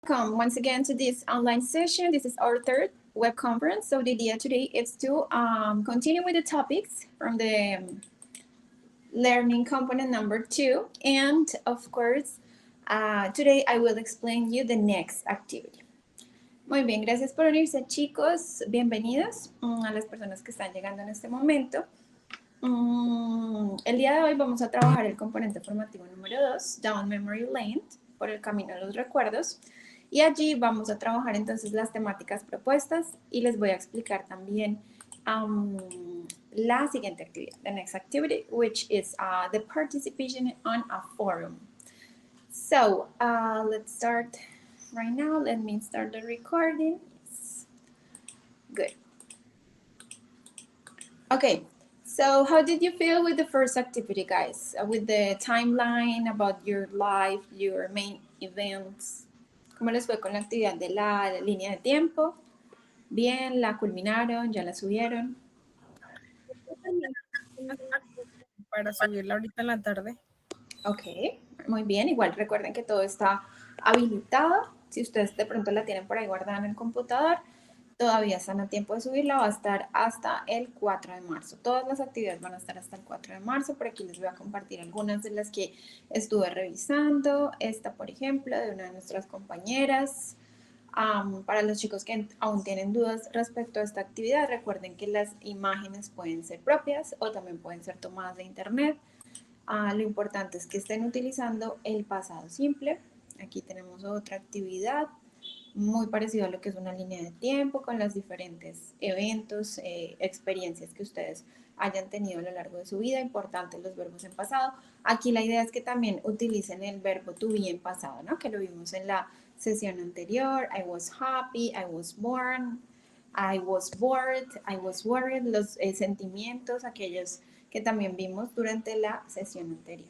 Welcome once again to this online session. This is our third web conference. So the idea today is to continue with the topics from the learning component number 2. And of course, today I will explain you the next activity. Muy bien, gracias por unirse, chicos. Bienvenidos a las personas que están llegando en este momento. El día de hoy vamos a trabajar el componente formativo número 2, Down Memory Lane, por el camino de los recuerdos. Y allí vamos a trabajar entonces las temáticas propuestas y les voy a explicar también la siguiente actividad, the next activity, which is the participation on a forum. So let's start right now. Let me start the recording. Good. Okay. So how did you feel with the first activity, guys? With the timeline about your life, your main events? ¿Cómo les fue con la actividad de la línea de tiempo? ¿Bien? ¿La culminaron? ¿Ya la subieron? Para subirla ahorita en la tarde. Ok, muy bien. Igual recuerden que todo está habilitado. Si ustedes de pronto la tienen por ahí guardada en el computador, todavía están a tiempo de subirla, va a estar hasta el 4 de marzo. Todas las actividades van a estar hasta el 4 de marzo. Por aquí les voy a compartir algunas de las que estuve revisando. Esta, por ejemplo, de una de nuestras compañeras. Para los chicos que aún tienen dudas respecto a esta actividad, recuerden que las imágenes pueden ser propias o también pueden ser tomadas de internet. Lo importante es que estén utilizando el pasado simple. Aquí tenemos otra actividad muy parecido a lo que es una línea de tiempo con los diferentes eventos, experiencias que ustedes hayan tenido a lo largo de su vida. Importante los verbos en pasado. Aquí la idea es que también utilicen el verbo to be en pasado, ¿no? Que lo vimos en la sesión anterior. I was happy, I was born, I was bored, I was worried. Los sentimientos, aquellos que también vimos durante la sesión anterior.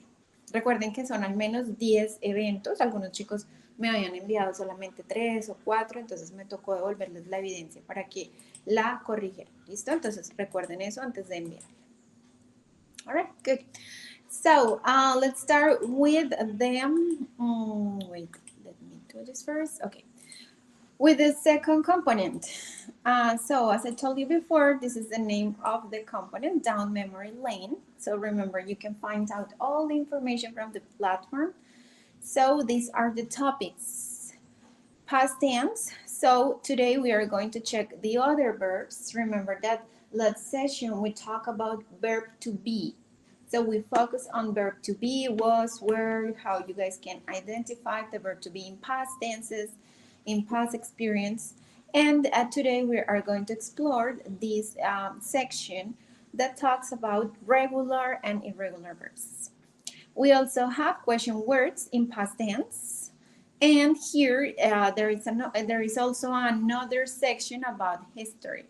Recuerden que son al menos 10 eventos. Algunos chicos me habían enviado solamente 3 o 4, entonces me tocó devolverles la evidencia para que la corrigieran. ¿Listo? Entonces recuerden eso antes de enviar. All right, good. So let's start with them. Wait, let me do this first. Okay. With the second component. So as I told you before, this is the name of the component, Down Memory Lane. So remember, you can find out all the information from the platform. So these are the topics. Past tense. So today we are going to check the other verbs. Remember that last session we talked about verb to be. So we focus on verb to be, was, were, how you guys can identify the verb to be in past tenses, in past experience. And today we are going to explore this section that talks about regular and irregular verbs. We also have question words in past tense. And here there is also another section about history.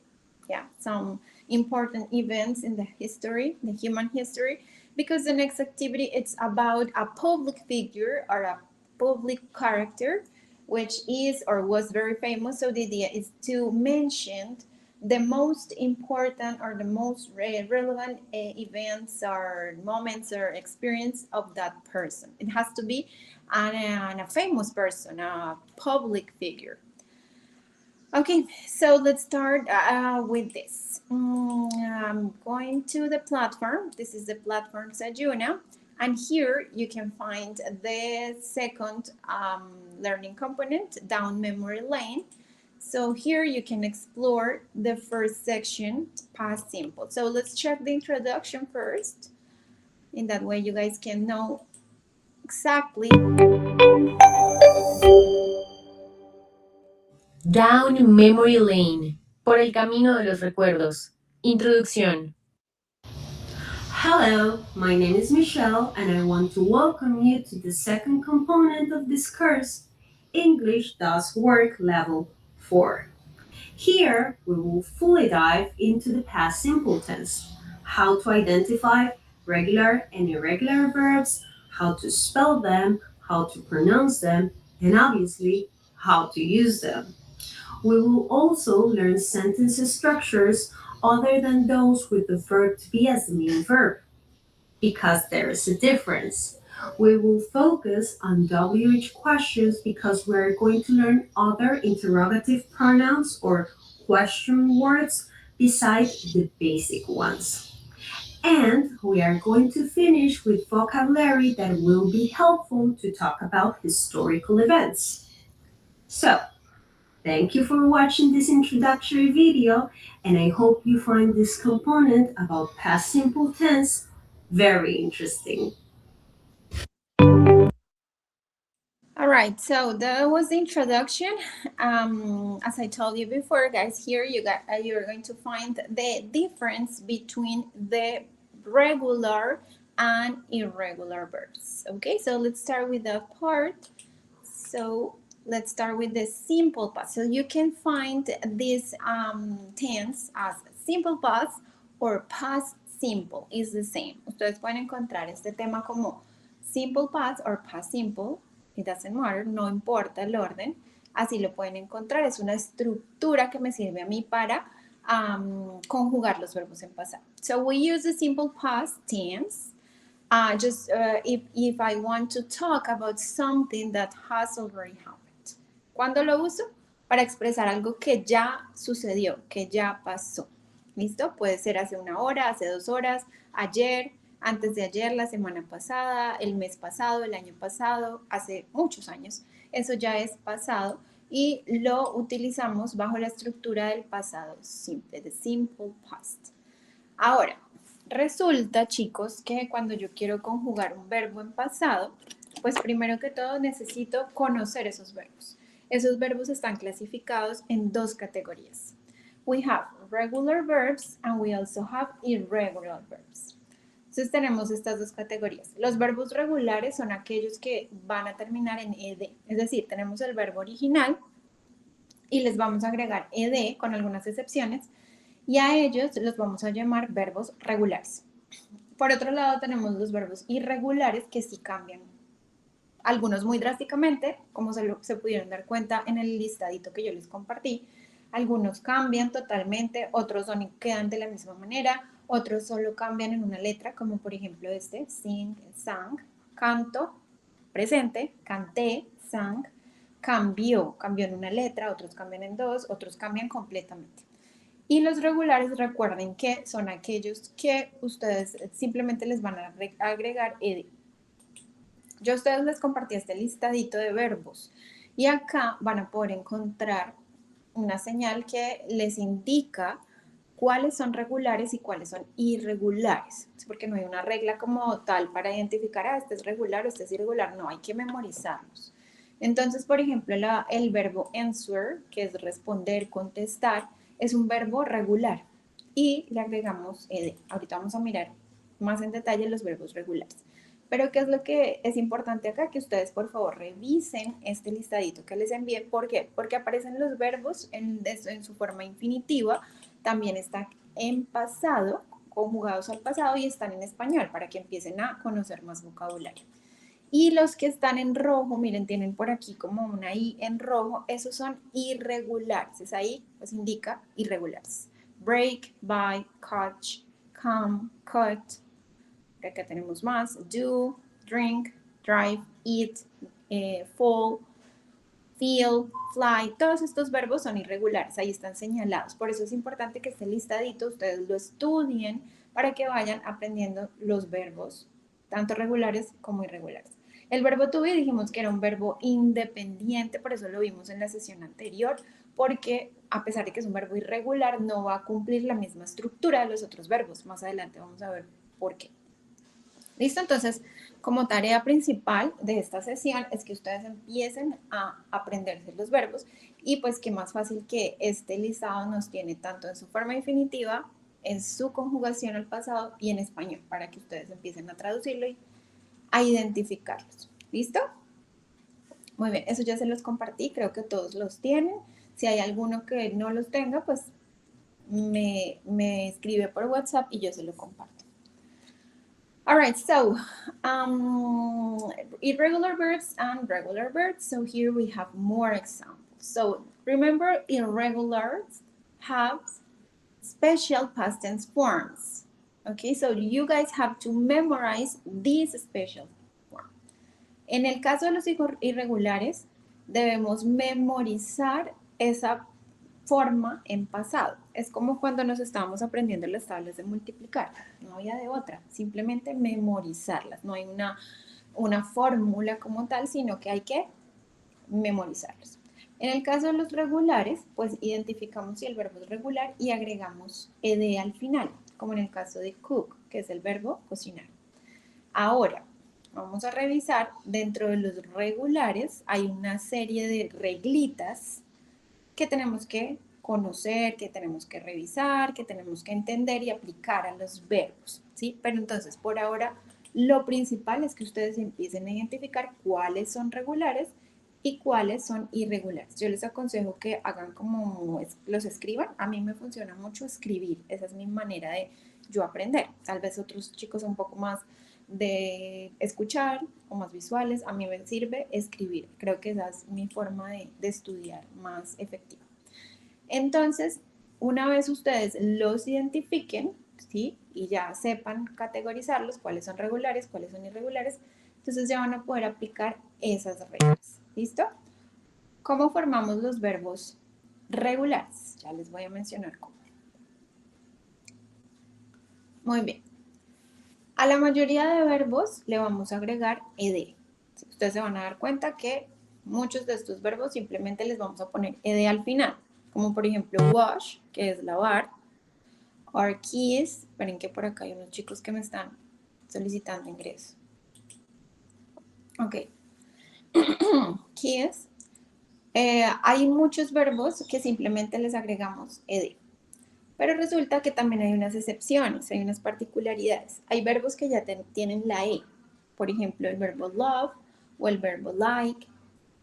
Yeah, some important events in the history, the human history, because the next activity it's about a public figure or a public character which is or was very famous. So the idea is to mention the most important or the most relevant events or moments or experience of that person. It has to be a famous person, a public figure. Okay, so let's start with this. I'm going to the platform. This is the platform Sajuna. And here you can find the second learning component, Down Memory Lane. So here you can explore the first section, past simple. So let's check the introduction first. In that way you guys can know exactly. Down Memory Lane, por el camino de los recuerdos. Introducción. Hello, my name is Michelle and I want to welcome you to the second component of this course, English Does Work Level 4. Here, we will fully dive into the past simple tense, how to identify regular and irregular verbs, how to spell them, how to pronounce them, and obviously, how to use them. We will also learn sentence structures other than those with the verb to be as the main verb, because there is a difference. We will focus on WH questions because we're going to learn other interrogative pronouns or question words besides the basic ones. And we are going to finish with vocabulary that will be helpful to talk about historical events. So, thank you for watching this introductory video, and I hope you find this component about past simple tense very interesting. All right, so that was the introduction. As I told you before, guys, here you're going to find the difference between the regular and irregular verbs. Okay, so let's start with that part. So let's start with the simple past. So you can find this tense as simple past or past simple, is the same. Ustedes pueden encontrar este tema como simple past or past simple. It doesn't matter, no importa el orden. Así lo pueden encontrar. Es una estructura que me sirve a mí para conjugar los verbos en pasado. So we use the simple past tense. If I want to talk about something that has already happened. ¿Cuándo lo uso? Para expresar algo que ya sucedió, que ya pasó. ¿Listo? Puede ser hace 1 hora, hace 2 horas, ayer, antes de ayer, la semana pasada, el mes pasado, el año pasado, hace muchos años. Eso ya es pasado y lo utilizamos bajo la estructura del pasado simple, the simple past. Ahora, resulta, chicos, que cuando yo quiero conjugar un verbo en pasado, pues primero que todo necesito conocer esos verbos. Esos verbos están clasificados en 2 categorías. We have regular verbs and we also have irregular verbs. Entonces tenemos estas 2 categorías. Los verbos regulares son aquellos que van a terminar en ed, es decir, tenemos el verbo original y les vamos a agregar ed con algunas excepciones y a ellos los vamos a llamar verbos regulares. Por otro lado tenemos los verbos irregulares que sí cambian, algunos muy drásticamente, como se pudieron dar cuenta en el listadito que yo les compartí. Algunos cambian totalmente, otros quedan de la misma manera, otros solo cambian en una letra, como por ejemplo este, sing, sang, canto, presente, canté, sang, cambió en una letra, otros cambian en 2, otros cambian completamente. Y los regulares, recuerden que son aquellos que ustedes simplemente les van a agregar ed. Yo a ustedes les compartí este listadito de verbos y acá van a poder encontrar una señal que les indica cuáles son regulares y cuáles son irregulares, porque no hay una regla como tal para identificar, este es regular o este es irregular, no, hay que memorizarlos. Entonces, por ejemplo, el verbo answer, que es responder, contestar, es un verbo regular y le agregamos ed. Ahorita vamos a mirar más en detalle los verbos regulares. Pero ¿qué es lo que es importante acá? Que ustedes por favor revisen este listadito que les envié. ¿Por qué? Porque aparecen los verbos en su forma infinitiva, también están en pasado, conjugados al pasado y están en español para que empiecen a conocer más vocabulario. Y los que están en rojo, miren, tienen por aquí como una I en rojo, esos son irregulares. Esa I pues indica irregulares. Break, buy, catch, come, cut. Acá tenemos más, do, drink, drive, eat, fall, feel, fly, todos estos verbos son irregulares, ahí están señalados. Por eso es importante que este listadito ustedes lo estudien para que vayan aprendiendo los verbos, tanto regulares como irregulares. El verbo to be dijimos que era un verbo independiente, por eso lo vimos en la sesión anterior, porque a pesar de que es un verbo irregular, no va a cumplir la misma estructura de los otros verbos. Más adelante vamos a ver por qué. ¿Listo? Entonces, como tarea principal de esta sesión es que ustedes empiecen a aprenderse los verbos y pues qué más fácil que este listado nos tiene tanto en su forma infinitiva, en su conjugación al pasado y en español para que ustedes empiecen a traducirlo y a identificarlos. ¿Listo? Muy bien, eso ya se los compartí, creo que todos los tienen. Si hay alguno que no los tenga, pues me escribe por WhatsApp y yo se lo comparto. All right, so irregular verbs and regular verbs. So here we have more examples. So remember, irregulars have special past tense forms. Okay, so you guys have to memorize these special forms. En el caso de los irregulares, debemos memorizar esa forma en pasado. Es como cuando nos estábamos aprendiendo las tablas de multiplicar. No había de otra, simplemente memorizarlas. No hay una fórmula como tal, sino que hay que memorizarlos. En el caso de los regulares, pues identificamos si el verbo es regular y agregamos ed al final, como en el caso de cook, que es el verbo cocinar. Ahora, vamos a revisar, dentro de los regulares hay una serie de reglitas que tenemos que conocer, que tenemos que revisar, que tenemos que entender y aplicar a los verbos, ¿sí? Pero entonces, por ahora, lo principal es que ustedes empiecen a identificar cuáles son regulares y cuáles son irregulares. Yo les aconsejo que hagan como los escriban. A mí me funciona mucho escribir. Esa es mi manera de yo aprender. Tal vez otros chicos un poco más de escuchar o más visuales. A mí me sirve escribir. Creo que esa es mi forma de estudiar más efectiva. Entonces, una vez ustedes los identifiquen, ¿sí? Y ya sepan categorizarlos, cuáles son regulares, cuáles son irregulares, entonces ya van a poder aplicar esas reglas. ¿Listo? ¿Cómo formamos los verbos regulares? Ya les voy a mencionar cómo. Muy bien. A la mayoría de verbos le vamos a agregar ed. Ustedes se van a dar cuenta que muchos de estos verbos simplemente les vamos a poner ed al final, como por ejemplo wash, que es lavar, or kiss. Esperen que por acá hay unos chicos que me están solicitando ingreso. Ok. Kiss. Hay muchos verbos que simplemente les agregamos ed. Pero resulta que también hay unas excepciones, hay unas particularidades. Hay verbos que ya tienen la E. Por ejemplo, el verbo love o el verbo like.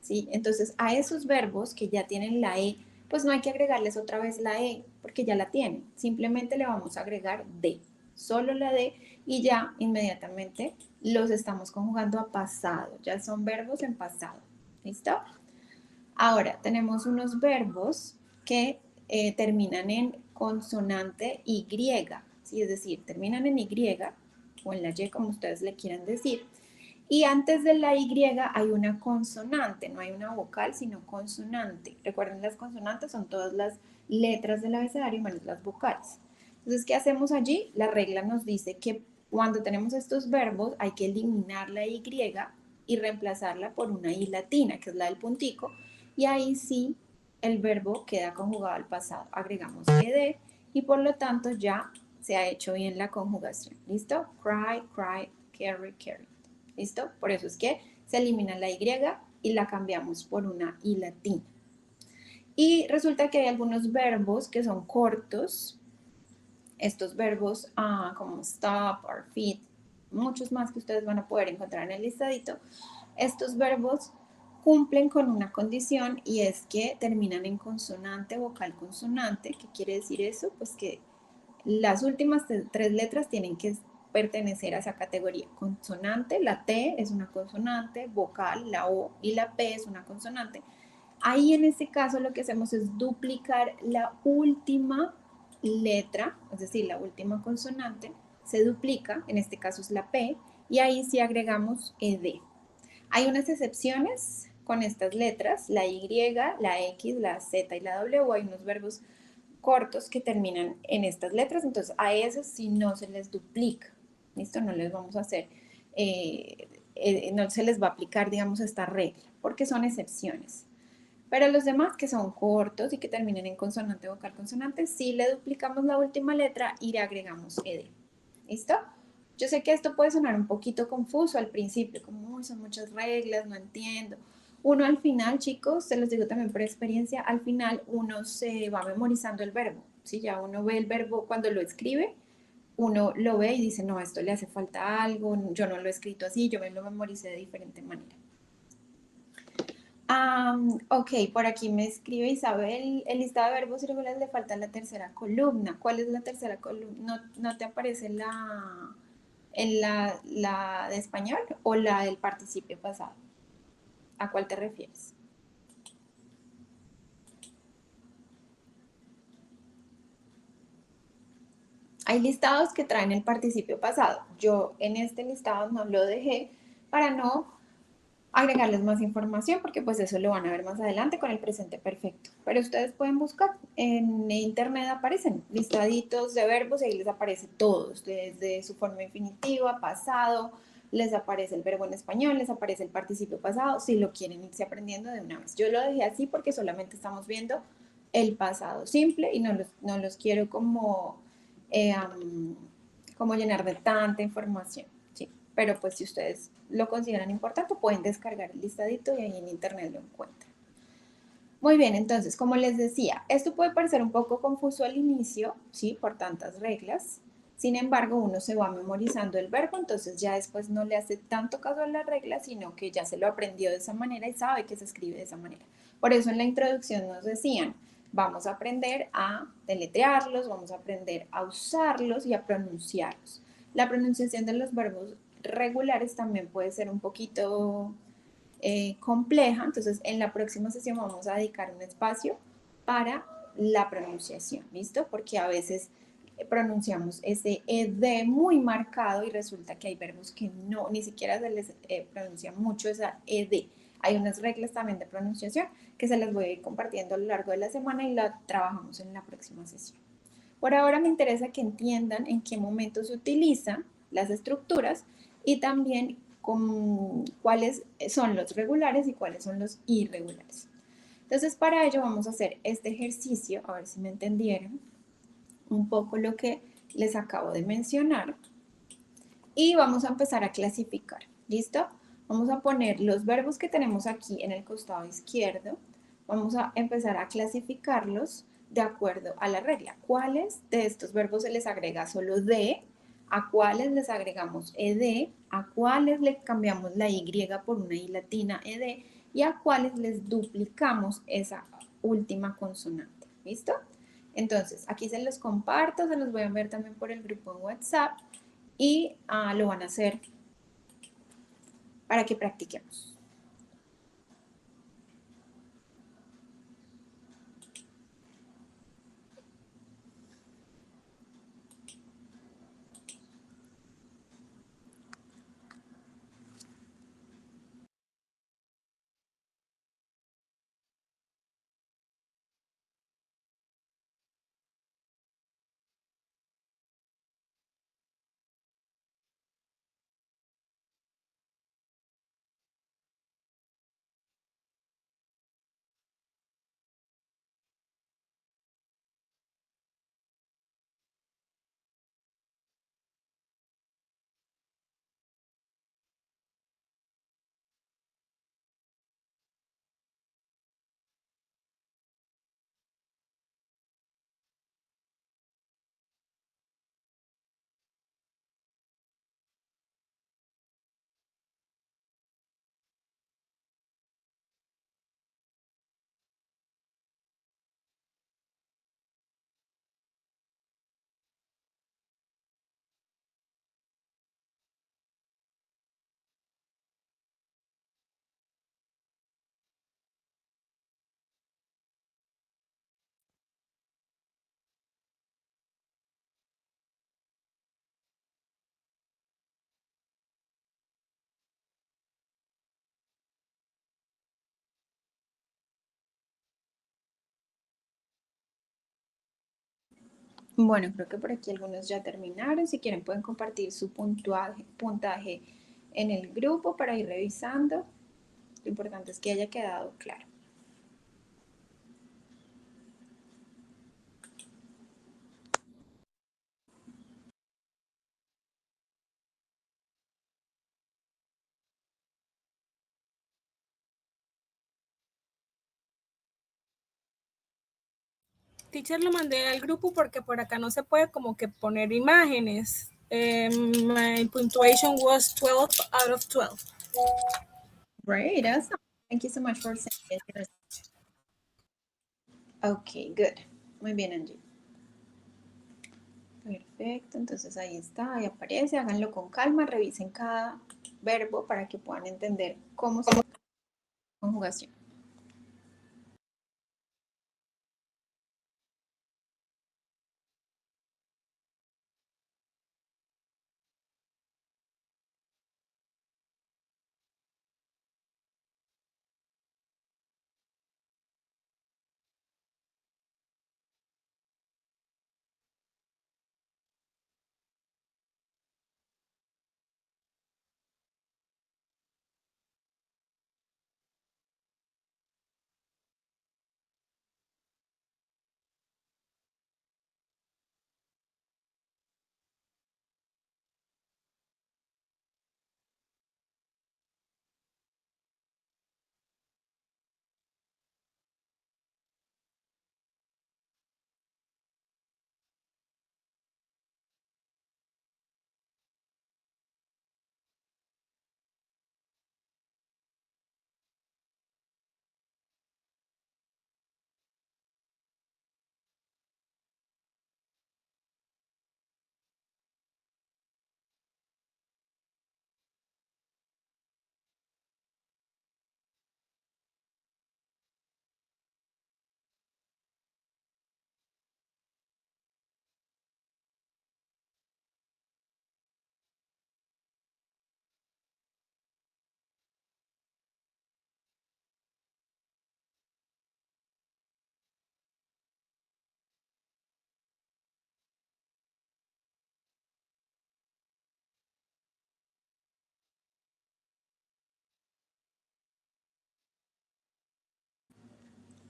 ¿Sí? Entonces, a esos verbos que ya tienen la E, pues no hay que agregarles otra vez la E, porque ya la tienen. Simplemente le vamos a agregar D, solo la D, y ya inmediatamente los estamos conjugando a pasado. Ya son verbos en pasado. ¿Listo? Ahora, tenemos unos verbos que terminan en consonante Y, ¿sí? Es decir, terminan en Y o en la Y, como ustedes le quieran decir. Y antes de la Y hay una consonante, no hay una vocal, sino consonante. Recuerden, las consonantes son todas las letras del abecedario menos las vocales. Entonces, ¿qué hacemos allí? La regla nos dice que cuando tenemos estos verbos hay que eliminar la Y y reemplazarla por una I latina, que es la del puntico, y ahí sí el verbo queda conjugado al pasado. Agregamos ed y por lo tanto ya se ha hecho bien la conjugación. ¿Listo? Cry, cried, carry, carried. ¿Listo? Por eso es que se elimina la Y y la cambiamos por una I latina. Y resulta que hay algunos verbos que son cortos. Estos verbos como stop or fit, muchos más que ustedes van a poder encontrar en el listadito. Estos verbos cumplen con una condición y es que terminan en consonante, vocal, consonante. ¿Qué quiere decir eso? Pues que las últimas tres letras tienen que pertenecer a esa categoría. Consonante, la T es una consonante, vocal, la O y la P es una consonante. Ahí en este caso lo que hacemos es duplicar la última letra, es decir, la última consonante, se duplica, en este caso es la P, y ahí sí agregamos ed. Hay unas excepciones con estas letras, la Y, la X, la Z y la W, hay unos verbos cortos que terminan en estas letras, entonces a esos sí no se les duplica, ¿listo? No les vamos a hacer, no se les va a aplicar, digamos, esta regla, porque son excepciones. Pero los demás que son cortos y que terminen en consonante, vocal, consonante, sí le duplicamos la última letra y le agregamos ed. ¿Listo? Yo sé que esto puede sonar un poquito confuso al principio, como son muchas reglas, no entiendo. Uno al final, chicos, se los digo también por experiencia, al final uno se va memorizando el verbo. ¿Sí? Ya uno ve el verbo cuando lo escribe, uno lo ve y dice, no, esto le hace falta algo, yo no lo he escrito así, yo me lo memoricé de diferente manera. Ok, por aquí me escribe Isabel, el listado de verbos irregulares le falta la tercera columna. ¿Cuál es la tercera columna? ¿No te aparece la de español o la del participio pasado? ¿A cuál te refieres? Hay listados que traen el participio pasado. Yo en este listado no lo dejé para no agregarles más información porque pues eso lo van a ver más adelante con el presente perfecto. Pero ustedes pueden buscar, en internet aparecen listaditos de verbos y ahí les aparece todos, desde su forma infinitiva, pasado, les aparece el verbo en español, les aparece el participio pasado, si lo quieren irse aprendiendo de una vez. Yo lo dejé así porque solamente estamos viendo el pasado simple y no los quiero como llenar de tanta información. ¿Sí? Pero pues si ustedes lo consideran importante, pueden descargar el listadito y ahí en internet lo encuentran. Muy bien, entonces, como les decía, esto puede parecer un poco confuso al inicio, ¿sí? Por tantas reglas. Sin embargo, uno se va memorizando el verbo, entonces ya después no le hace tanto caso a las reglas, sino que ya se lo aprendió de esa manera y sabe que se escribe de esa manera. Por eso en la introducción nos decían, vamos a aprender a deletrearlos, vamos a aprender a usarlos y a pronunciarlos. La pronunciación de los verbos regulares también puede ser un poquito compleja, entonces en la próxima sesión vamos a dedicar un espacio para la pronunciación, ¿listo? Porque a veces pronunciamos ese ed muy marcado y resulta que hay verbos que no, ni siquiera se les pronuncia mucho esa ed. Hay unas reglas también de pronunciación que se las voy a ir compartiendo a lo largo de la semana y la trabajamos en la próxima sesión. Por ahora me interesa que entiendan en qué momento se utilizan las estructuras y también cuáles son los regulares y cuáles son los irregulares. Entonces, para ello vamos a hacer este ejercicio, a ver si me entendieron un poco lo que les acabo de mencionar. Y vamos a empezar a clasificar, ¿listo? Vamos a poner los verbos que tenemos aquí en el costado izquierdo, vamos a empezar a clasificarlos de acuerdo a la regla. ¿Cuáles de estos verbos se les agrega solo de? ¿A cuáles les agregamos ed? ¿A cuáles le cambiamos la y por una i latina ed? ¿Y a cuáles les duplicamos esa última consonante? ¿Listo? Entonces, aquí se los comparto, se los voy a enviar también por el grupo en WhatsApp y lo van a hacer para que practiquemos. Bueno, creo que por aquí algunos ya terminaron. Si quieren pueden compartir su puntaje en el grupo para ir revisando. Lo importante es que haya quedado claro. Teacher, lo mandé al grupo porque por acá no se puede como que poner imágenes. My punctuation was 12 out of 12. Great, awesome. Thank you so much for saying it. Ok, good. Muy bien, Angie. Perfecto, entonces ahí está, ahí aparece. Háganlo con calma, revisen cada verbo para que puedan entender cómo se hace la conjugación.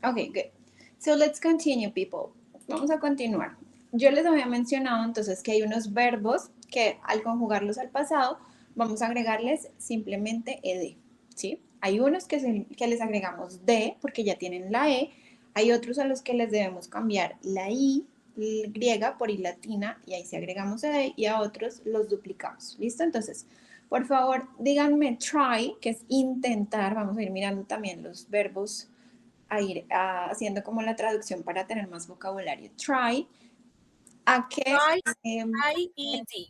Okay, good. So let's continue, people. Vamos a continuar. Yo les había mencionado entonces que hay unos verbos que al conjugarlos al pasado vamos a agregarles simplemente ed, ¿sí? Hay unos que les agregamos de porque ya tienen la e, hay otros a los que les debemos cambiar la i griega por i latina y ahí sí agregamos ed y a otros los duplicamos, ¿listo? Entonces, por favor, díganme try, que es intentar, vamos a ir mirando también los verbos a ir haciendo como la traducción para tener más vocabulario. Try, ¿a qué? Try, I-E-D.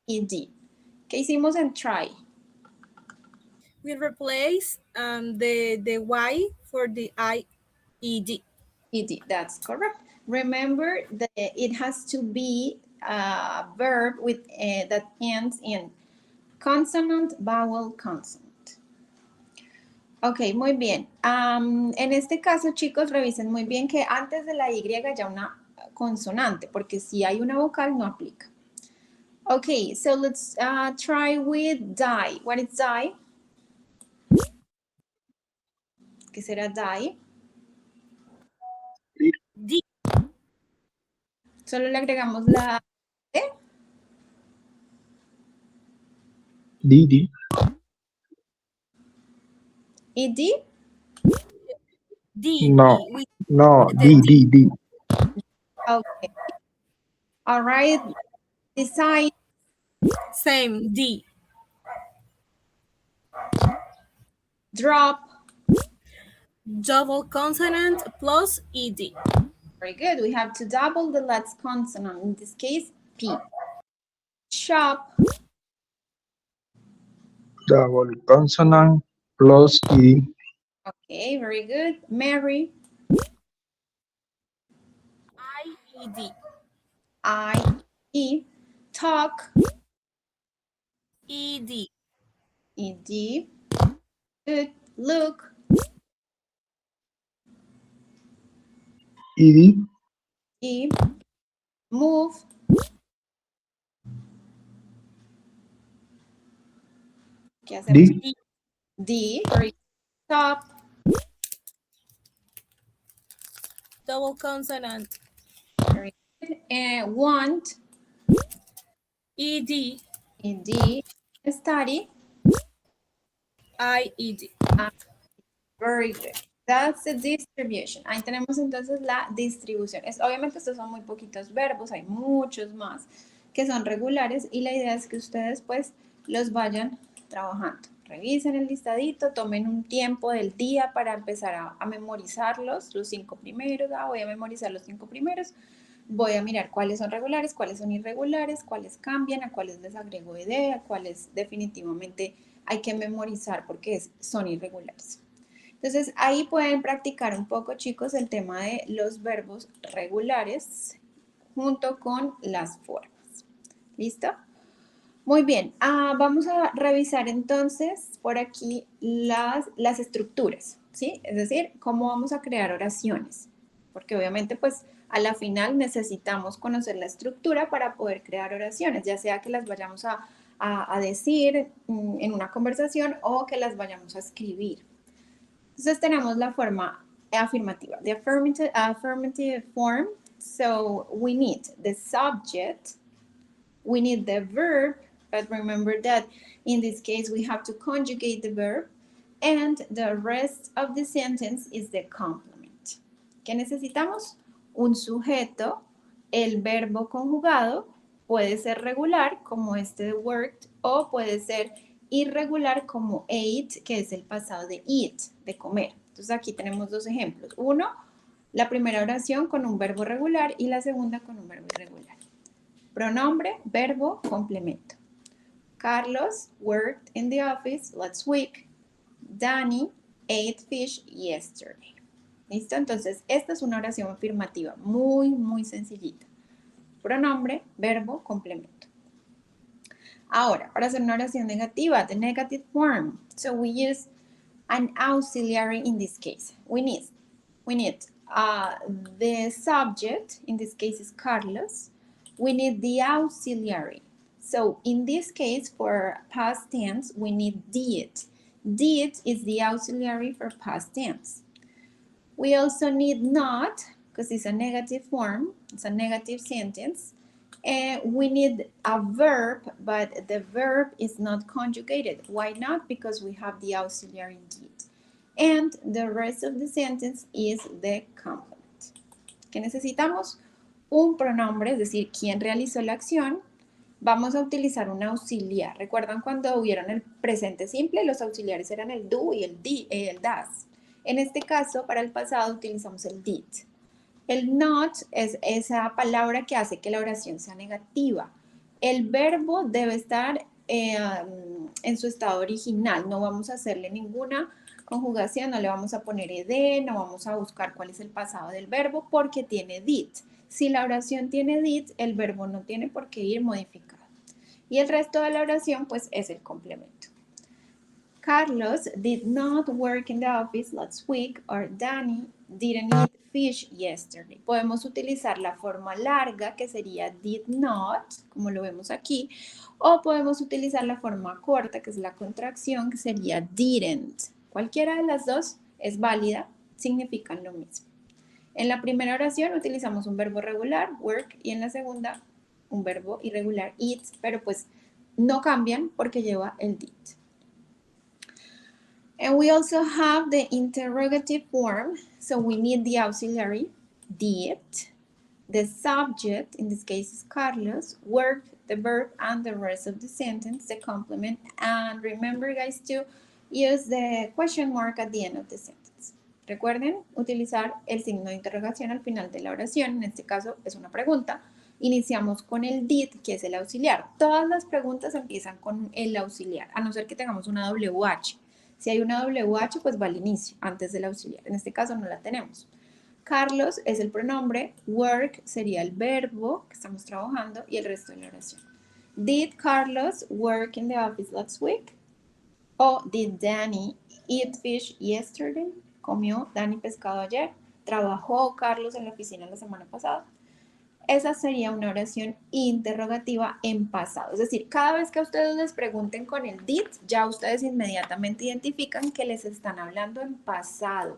Ed. ¿Qué hicimos en try? We replace the Y for the I-E-D. Ed, that's correct. Remember that it has to be a verb with that ends in consonant, vowel, consonant. Ok, muy bien. En este caso, chicos, revisen muy bien que antes de la Y ya una consonante, porque si hay una vocal no aplica. Okay, so let's try with die. What is die? ¿Qué será die? D. Solo le agregamos la D. D. ¿Y D? D. No, We, no, the D. Okay. All right. Decide. same, D. Drop. Double consonant plus ED. Very good. We have to double the last consonant. In this case, P. Shop. Double consonant plus E. Okay, very good. Mary. I-E-D. I-E. Talk. E-D. E-D. Good. Look. ED. E. Move. ¿Qué hacemos? D. D. Very good. Stop. Double consonant. Very good. And want. E-D. E-D. Study. I-E-D. Very good. That's the distribution. Ahí tenemos entonces la distribución. Obviamente estos son muy poquitos verbos, hay muchos más que son regulares y la idea es que ustedes pues los vayan trabajando. Revisen el listadito, tomen un tiempo del día para empezar a memorizarlos, los 5 primeros. Voy a memorizar los 5 primeros. Voy a mirar cuáles son regulares, cuáles son irregulares, cuáles cambian, a cuáles les agrego idea, a cuáles definitivamente hay que memorizar porque son irregulares. Entonces, ahí pueden practicar un poco, chicos, el tema de los verbos regulares junto con las formas. ¿Listo? Muy bien. Vamos a revisar entonces por aquí las estructuras, ¿sí? Es decir, cómo vamos a crear oraciones. Porque obviamente, pues, a la final necesitamos conocer la estructura para poder crear oraciones, ya sea que las vayamos a decir en una conversación o que las vayamos a escribir. Entonces tenemos la forma afirmativa, the affirmative form. So we need the subject, we need the verb, but remember that in this case we have to conjugate the verb, and the rest of the sentence is the complement. ¿Qué necesitamos? Un sujeto, el verbo conjugado, puede ser regular como este de worked o puede ser irregular como ate, que es el pasado de eat, de comer. Entonces aquí tenemos dos ejemplos. Uno, la primera oración con un verbo regular y la segunda con un verbo irregular. Pronombre, verbo, complemento. Carlos worked in the office last week. Danny ate fish yesterday. ¿Listo? Entonces, esta es una oración afirmativa muy, muy sencillita. Pronombre, verbo, complemento. Ahora, para hacer una oración negativa, the negative form. So we use an auxiliary in this case. We need the subject, in this case is Carlos. We need the auxiliary. So in this case, for past tense, we need did. Did is the auxiliary for past tense. We also need not, because it's a negative form, it's a negative sentence. And we need a verb, but the verb is not conjugated. Why not? Because we have the auxiliary did. And the rest of the sentence is the complement. ¿Qué necesitamos? Un pronombre, es decir, quién realizó la acción. Vamos a utilizar un auxiliar. ¿Recuerdan cuando vieron el presente simple? Los auxiliares eran el do y el das. En este caso, para el pasado, utilizamos el did. El not es esa palabra que hace que la oración sea negativa. El verbo debe estar en su estado original. No vamos a hacerle ninguna conjugación, no le vamos a poner ed, no vamos a buscar cuál es el pasado del verbo porque tiene did. Si la oración tiene did, el verbo no tiene por qué ir modificado. Y el resto de la oración, pues, es el complemento. Carlos did not work in the office last week, or Danny didn't eat fish yesterday. Podemos utilizar la forma larga, que sería did not, como lo vemos aquí, o podemos utilizar la forma corta, que es la contracción, que sería didn't. Cualquiera de las dos es válida, significan lo mismo. En la primera oración utilizamos un verbo regular, work, y en la segunda un verbo irregular, eat, pero pues no cambian porque lleva el did. And we also have the interrogative form, so we need the auxiliary, did, the subject, in this case is Carlos, work, the verb, and the rest of the sentence, the complement, and remember guys to use the question mark at the end of the sentence. Recuerden utilizar el signo de interrogación al final de la oración, en este caso es una pregunta. Iniciamos con el did, que es el auxiliar. Todas las preguntas empiezan con el auxiliar, a no ser que tengamos una WH. Si hay una WH, pues va al inicio, antes del auxiliar. En este caso no la tenemos. Carlos es el pronombre, work sería el verbo que estamos trabajando y el resto de la oración. Did Carlos work in the office last week? O did Danny eat fish yesterday? ¿Comió Danny pescado ayer? ¿Trabajó Carlos en la oficina la semana pasada? Esa sería una oración interrogativa en pasado. Es decir, cada vez que a ustedes les pregunten con el did, ya ustedes inmediatamente identifican que les están hablando en pasado,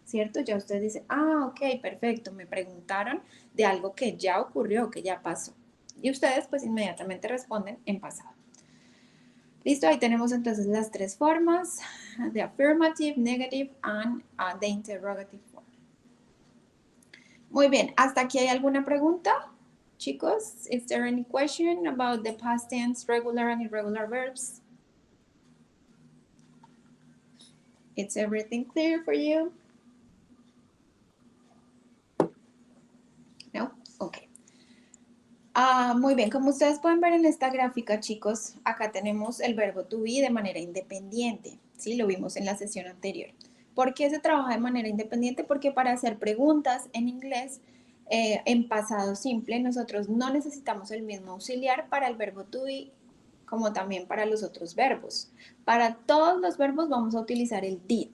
¿cierto? Ya ustedes dicen, ah, ok, perfecto, me preguntaron de algo que ya ocurrió, que ya pasó. Y ustedes pues inmediatamente responden en pasado. Listo, ahí tenemos entonces las tres formas, the affirmative, negative, and the interrogative form. Muy bien, ¿hasta aquí hay alguna pregunta? Chicos, is there any question about the past tense, regular and irregular verbs? Is everything clear for you? No? Ok. Muy bien, como ustedes pueden ver en esta gráfica, chicos, acá tenemos el verbo to be de manera independiente, ¿sí? Lo vimos en la sesión anterior. ¿Por qué se trabaja de manera independiente? Porque para hacer preguntas en inglés, en pasado simple, nosotros no necesitamos el mismo auxiliar para el verbo to be como también para los otros verbos. Para todos los verbos vamos a utilizar el did.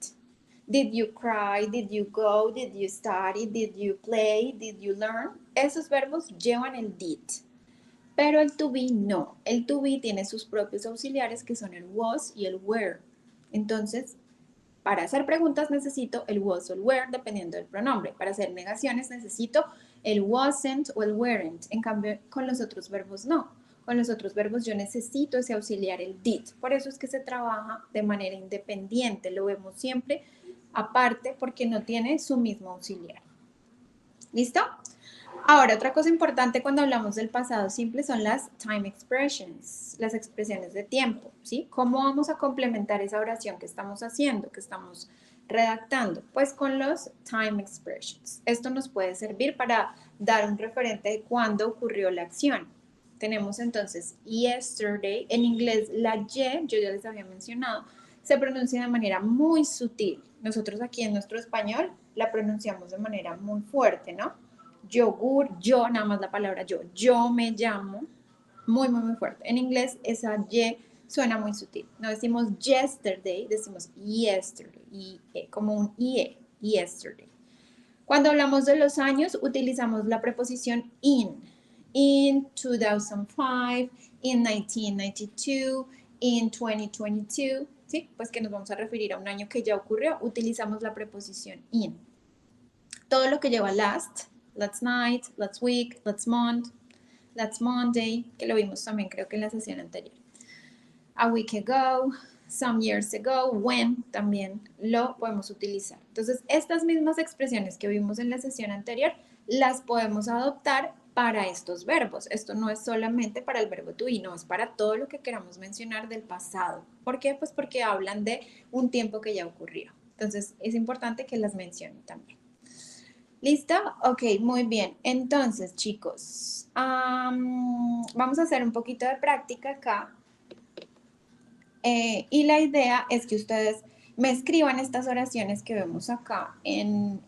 Did you cry? Did you go? Did you study? Did you play? Did you learn? Esos verbos llevan el did. Pero el to be no. El to be tiene sus propios auxiliares que son el was y el were. Entonces, para hacer preguntas necesito el was o el were dependiendo del pronombre. Para hacer negaciones necesito el wasn't o el weren't. En cambio, con los otros verbos no. Con los otros verbos yo necesito ese auxiliar, el did. Por eso es que se trabaja de manera independiente. Lo vemos siempre aparte porque no tiene su mismo auxiliar. ¿Listo? Ahora, otra cosa importante cuando hablamos del pasado simple son las time expressions, las expresiones de tiempo, ¿sí? ¿Cómo vamos a complementar esa oración que estamos haciendo, que estamos redactando? Pues con los time expressions. Esto nos puede servir para dar un referente de cuándo ocurrió la acción. Tenemos entonces yesterday, en inglés la Y, yo ya les había mencionado, se pronuncia de manera muy sutil. Nosotros aquí en nuestro español la pronunciamos de manera muy fuerte, ¿no? Yogur, yo, nada más la palabra yo me llamo, muy, muy, muy fuerte. En inglés esa Y suena muy sutil. No decimos yesterday, decimos yesterday, como un IE, yesterday. Cuando hablamos de los años, utilizamos la preposición in 2005, in 1992, in 2022, ¿sí? Pues que nos vamos a referir a un año que ya ocurrió, utilizamos la preposición in. Todo lo que lleva last, last night, last week, last month, last Monday, que lo vimos también creo que en la sesión anterior. A week ago, some years ago, when, también lo podemos utilizar. Entonces, estas mismas expresiones que vimos en la sesión anterior, las podemos adoptar para estos verbos. Esto no es solamente para el verbo to be, no, es para todo lo que queramos mencionar del pasado. ¿Por qué? Pues porque hablan de un tiempo que ya ocurrió. Entonces, es importante que las mencionen también. ¿Listo? Ok, muy bien. Entonces, chicos, vamos a hacer un poquito de práctica acá. Y la idea es que ustedes me escriban estas oraciones que vemos acá en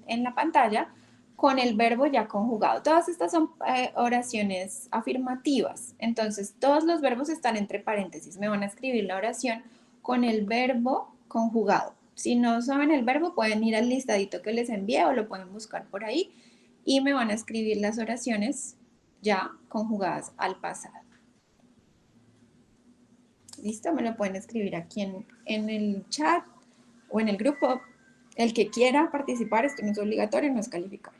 la pantalla con el verbo ya conjugado. Todas estas son oraciones afirmativas. Entonces, todos los verbos están entre paréntesis. Me van a escribir la oración con el verbo conjugado. Si no saben el verbo, pueden ir al listadito que les envié o lo pueden buscar por ahí y me van a escribir las oraciones ya conjugadas al pasado. ¿Listo? Me lo pueden escribir aquí en el chat o en el grupo. El que quiera participar, esto no es obligatorio, no es calificable.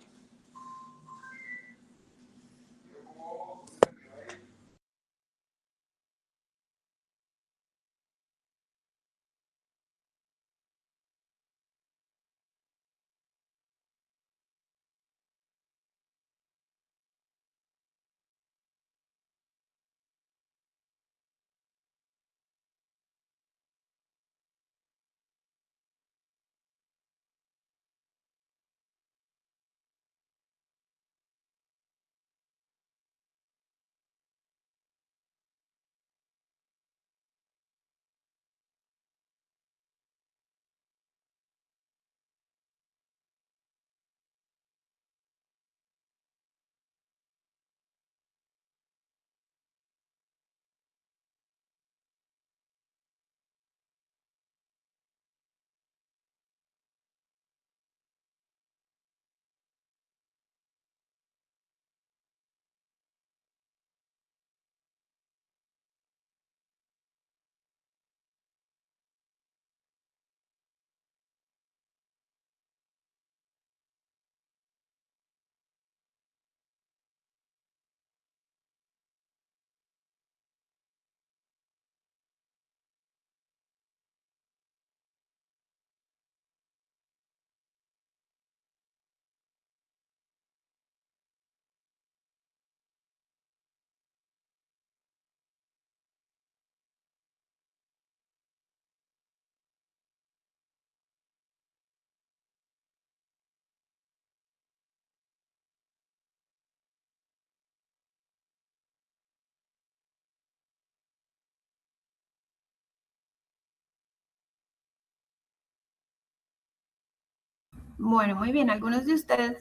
Bueno, muy bien. Algunos de ustedes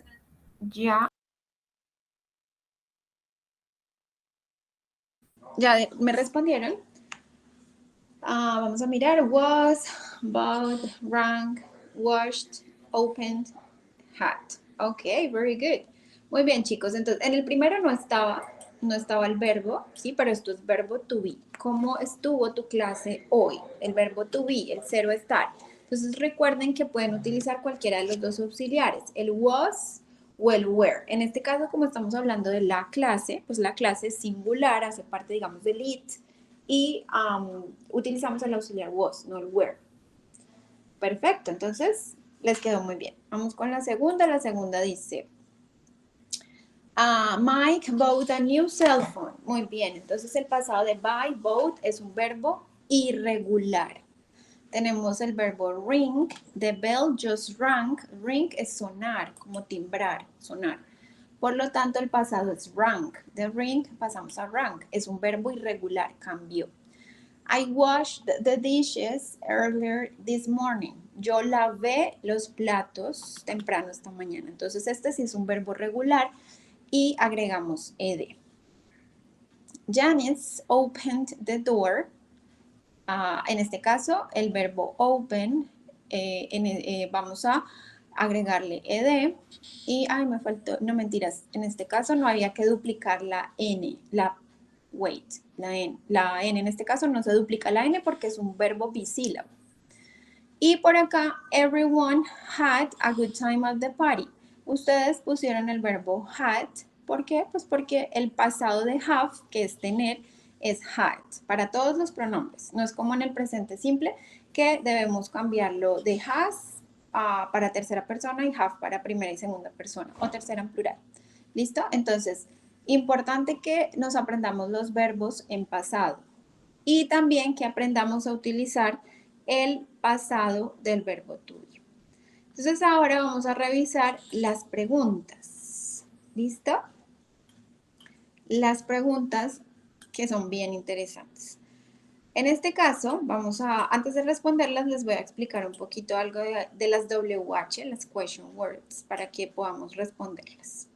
ya me respondieron. Vamos a mirar. Was, bought, rang, washed, opened, had. Ok, very good. Muy bien, chicos. Entonces, en el primero no estaba el verbo, ¿sí? Pero esto es verbo to be. ¿Cómo estuvo tu clase hoy? El verbo to be, el cero estar. Entonces, recuerden que pueden utilizar cualquiera de los dos auxiliares, el was o el were. En este caso, como estamos hablando de la clase, pues la clase es singular, hace parte, digamos, del it, y utilizamos el auxiliar was, no el were. Perfecto, entonces les quedó muy bien. Vamos con la segunda. La segunda dice, Mike bought a new cell phone. Muy bien, entonces el pasado de buy, bought, es un verbo irregular. Tenemos el verbo ring, the bell just rang. Ring es sonar, como timbrar, sonar. Por lo tanto, el pasado es rang. De ring pasamos a rang. Es un verbo irregular, cambió. I washed the dishes earlier this morning. Yo lavé los platos temprano esta mañana. Entonces, este sí es un verbo regular y agregamos ed. Janice opened the door. En este caso, el verbo open, vamos a agregarle ed. Y, me faltó, no mentiras, en este caso no había que duplicar la n, wait, la N. La N en este caso no se duplica la N porque es un verbo bisílabo. Y por acá, everyone had a good time at the party. Ustedes pusieron el verbo had. ¿Por qué? Pues porque el pasado de have, que es tener, es had. Para todos los pronombres. No es como en el presente simple, que debemos cambiarlo de has para tercera persona y have para primera y segunda persona, o tercera en plural. ¿Listo? Entonces, importante que nos aprendamos los verbos en pasado. Y también que aprendamos a utilizar el pasado del verbo to be. Entonces ahora vamos a revisar las preguntas. ¿Listo? Las preguntas que son bien interesantes. En este caso, antes de responderlas, les voy a explicar un poquito algo de las WH, las question words, para que podamos responderlas.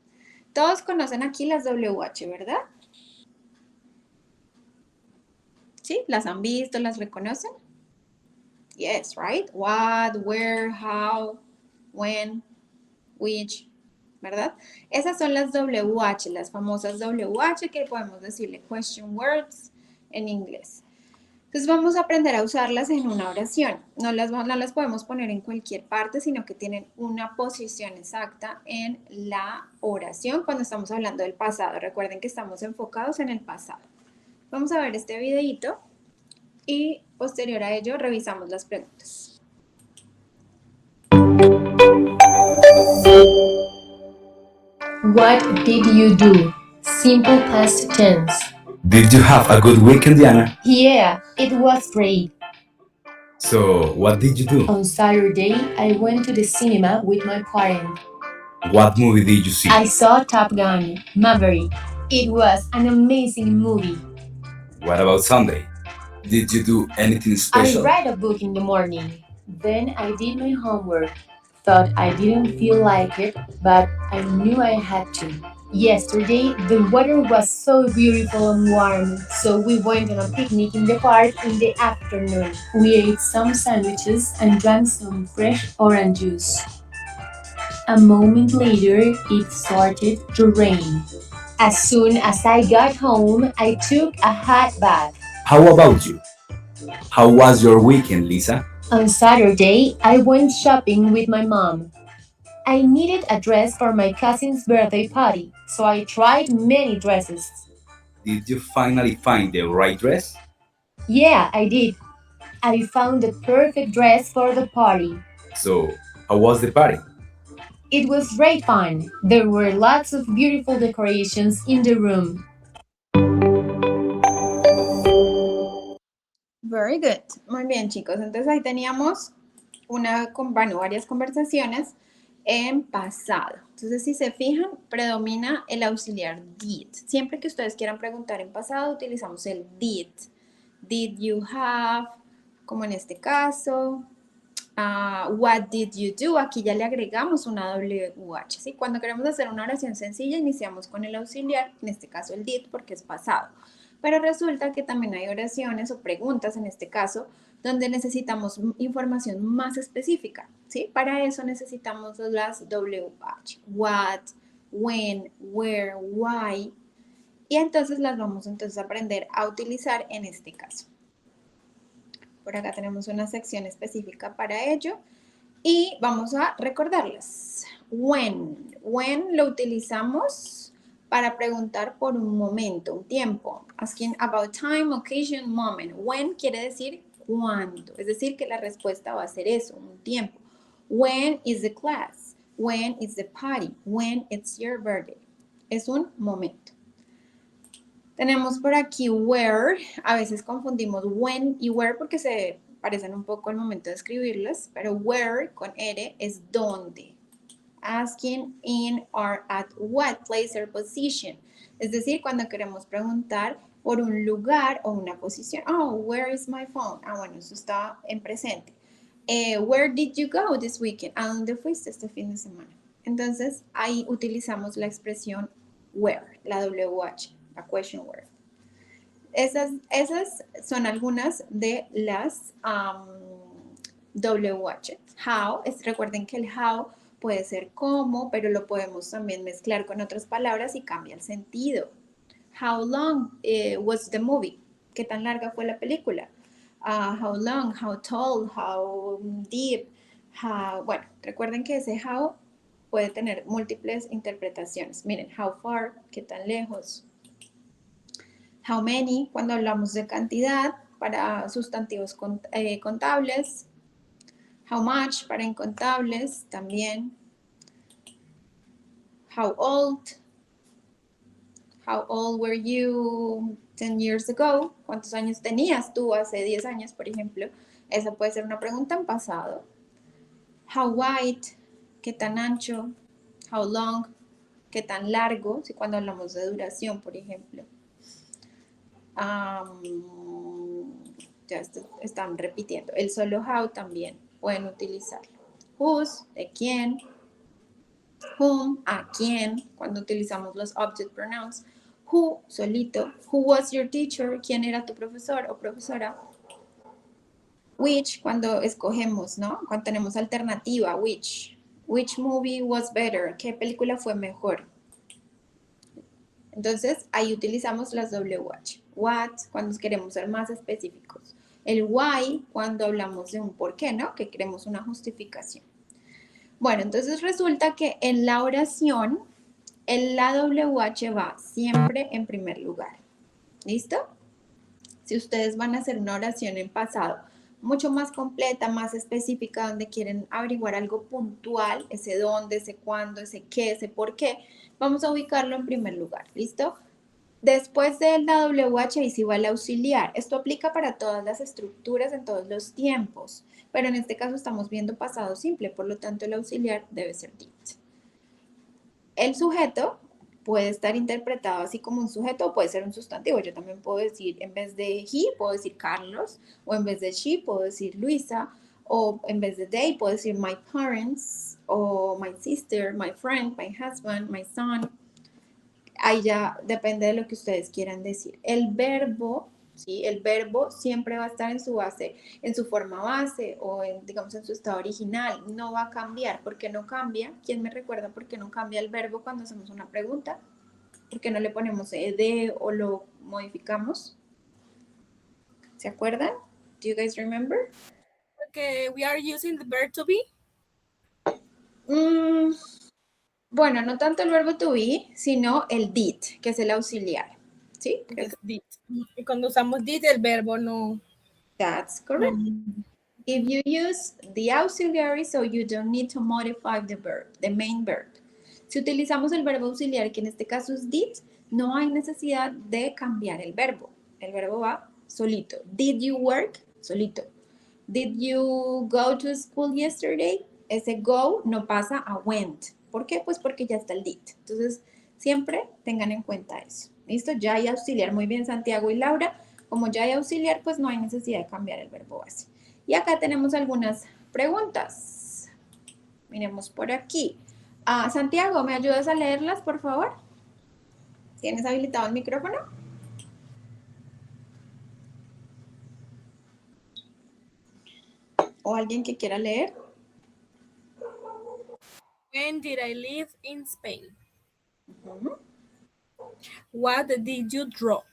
Todos conocen aquí las WH, ¿verdad? ¿Sí? ¿Las han visto? ¿Las reconocen? Yes, right? What, where, how, when, which, ¿verdad? Esas son las WH, las famosas WH que podemos decirle question words en inglés. Entonces vamos a aprender a usarlas en una oración. No las podemos poner en cualquier parte, sino que tienen una posición exacta en la oración cuando estamos hablando del pasado. Recuerden que estamos enfocados en el pasado. Vamos a ver este videito y posterior a ello revisamos las preguntas. What did you do? Simple past tense. Did you have a good weekend, Diana? Yeah, it was great. So, what did you do? On Saturday, I went to the cinema with my parents. What movie did you see? I saw Top Gun, Maverick. It was an amazing movie. What about Sunday? Did you do anything I special? read a book in the morning. Then I did my homework. Thought I didn't feel like it, but I knew I had to. Yesterday, the weather was so beautiful and warm, so we went on a picnic in the park in the afternoon. We ate some sandwiches and drank some fresh orange juice. A moment later, it started to rain. As soon as I got home, I took a hot bath. How about you? How was your weekend, Lisa? On Saturday, I went shopping with my mom. I needed a dress for my cousin's birthday party, so I tried many dresses. Did you finally find the right dress? Yeah, I did. I found the perfect dress for the party. So, how was the party? It was great fun. There were lots of beautiful decorations in the room. Very good. Muy bien, chicos. Entonces ahí teníamos varias conversaciones en pasado. Entonces, si se fijan, predomina el auxiliar did. Siempre que ustedes quieran preguntar en pasado, utilizamos el did. Did you have? Como en este caso. What did you do? Aquí ya le agregamos una WH. ¿Sí? Cuando queremos hacer una oración sencilla, iniciamos con el auxiliar, en este caso el did, porque es pasado. Pero resulta que también hay oraciones o preguntas, en este caso, donde necesitamos información más específica, ¿sí? Para eso necesitamos las WH. What, when, where, why. Y entonces las vamos entonces a aprender a utilizar en este caso. Por acá tenemos una sección específica para ello. Y vamos a recordarlas. When. When lo utilizamos para preguntar por un momento, un tiempo. Asking about time, occasion, moment. When quiere decir cuándo. Es decir, que la respuesta va a ser eso, un tiempo. When is the class? When is the party? When it's your birthday? Es un momento. Tenemos por aquí where. A veces confundimos when y where porque se parecen un poco al momento de escribirlas. Pero where con R es dónde. Asking in or at what place or position. Es decir, cuando queremos preguntar por un lugar o una posición. Oh, where is my phone? Bueno, eso está en presente. Where did you go this weekend? ¿A dónde fuiste este fin de semana? Entonces, ahí utilizamos la expresión where, la WH, la question word. Esas son algunas de las WH. How, recuerden que el how puede ser cómo, pero lo podemos también mezclar con otras palabras y cambia el sentido. How long was the movie? ¿Qué tan larga fue la película? How long, how tall, how deep, how... Bueno, recuerden que ese how puede tener múltiples interpretaciones. Miren, how far, qué tan lejos. How many, cuando hablamos de cantidad, para sustantivos contables. How much, para incontables, también. How old were you 10 years ago? ¿Cuántos años tenías tú hace 10 años, por ejemplo? Esa puede ser una pregunta en pasado. How wide, qué tan ancho. How long, qué tan largo, si cuando hablamos de duración, por ejemplo. Ya están repitiendo. El solo how también pueden utilizarlo. Whose, de quién. Whom, a quién, cuando utilizamos los object pronouns. Who, solito. Who was your teacher? ¿Quién era tu profesor o profesora? Which, cuando escogemos, ¿no? Cuando tenemos alternativa, which. Which movie was better? ¿Qué película fue mejor? Entonces, ahí utilizamos las WH. What, cuando queremos ser más específicos. El why, cuando hablamos de un por qué, ¿no? Que queremos una justificación. Bueno, entonces resulta que en la oración, la WH va siempre en primer lugar. ¿Listo? Si ustedes van a hacer una oración en pasado mucho más completa, más específica, donde quieren averiguar algo puntual, ese dónde, ese cuándo, ese qué, ese por qué, vamos a ubicarlo en primer lugar. ¿Listo? Después de la WH ahí sí va el auxiliar. Esto aplica para todas las estructuras en todos los tiempos, pero en este caso estamos viendo pasado simple, por lo tanto el auxiliar debe ser did. El sujeto puede estar interpretado así como un sujeto o puede ser un sustantivo. Yo también puedo decir, en vez de he, puedo decir Carlos, o en vez de she, puedo decir Luisa, o en vez de they, puedo decir my parents, o my sister, my friend, my husband, my son. Ahí ya depende de lo que ustedes quieran decir. El verbo, ¿sí? El verbo siempre va a estar en su base, en su forma base o digamos en su estado original. No va a cambiar. ¿Por qué no cambia? ¿Quién me recuerda por qué no cambia el verbo cuando hacemos una pregunta? ¿Por qué no le ponemos ed o lo modificamos? ¿Se acuerdan? Do you guys remember? Porque we are using the verb to be. Bueno, no tanto el verbo to be, sino el did, que es el auxiliar. ¿Sí? Yes, did. Y cuando usamos did, el verbo no. That's correct. If you use the auxiliary, so you don't need to modify the verb, the main verb. Si utilizamos el verbo auxiliar, que en este caso es did, no hay necesidad de cambiar el verbo. El verbo va solito. Did you work? Solito. Did you go to school yesterday? Ese go no pasa a went. ¿Por qué? Pues porque ya está el did. Entonces, siempre tengan en cuenta eso. ¿Listo? Ya hay auxiliar. Muy bien, Santiago y Laura. Como ya hay auxiliar, pues no hay necesidad de cambiar el verbo base. Y acá tenemos algunas preguntas. Miremos por aquí. Santiago, ¿me ayudas a leerlas, por favor? ¿Tienes habilitado el micrófono? ¿O alguien que quiera leer? When did I live in Spain? What did you draw?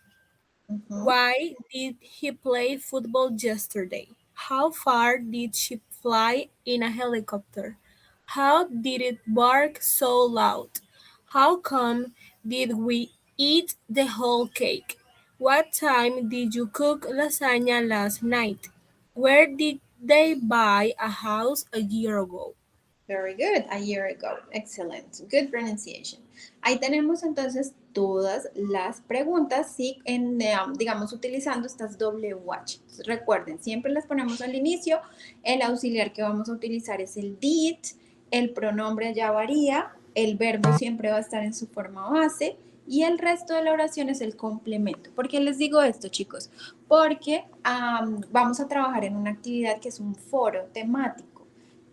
Why did he play football yesterday? How far did she fly in a helicopter? How did it bark so loud? How come did we eat the whole cake? What time did you cook lasagna last night? Where did they buy a house a year ago? Very good, a year ago. Excellent. Good pronunciation. Ahí tenemos entonces todas las preguntas, ¿sí? Digamos, utilizando estas WH. Entonces, recuerden, siempre las ponemos al inicio. El auxiliar que vamos a utilizar es el did. El pronombre ya varía. El verbo siempre va a estar en su forma base. Y el resto de la oración es el complemento. ¿Por qué les digo esto, chicos? Porque vamos a trabajar en una actividad que es un foro temático.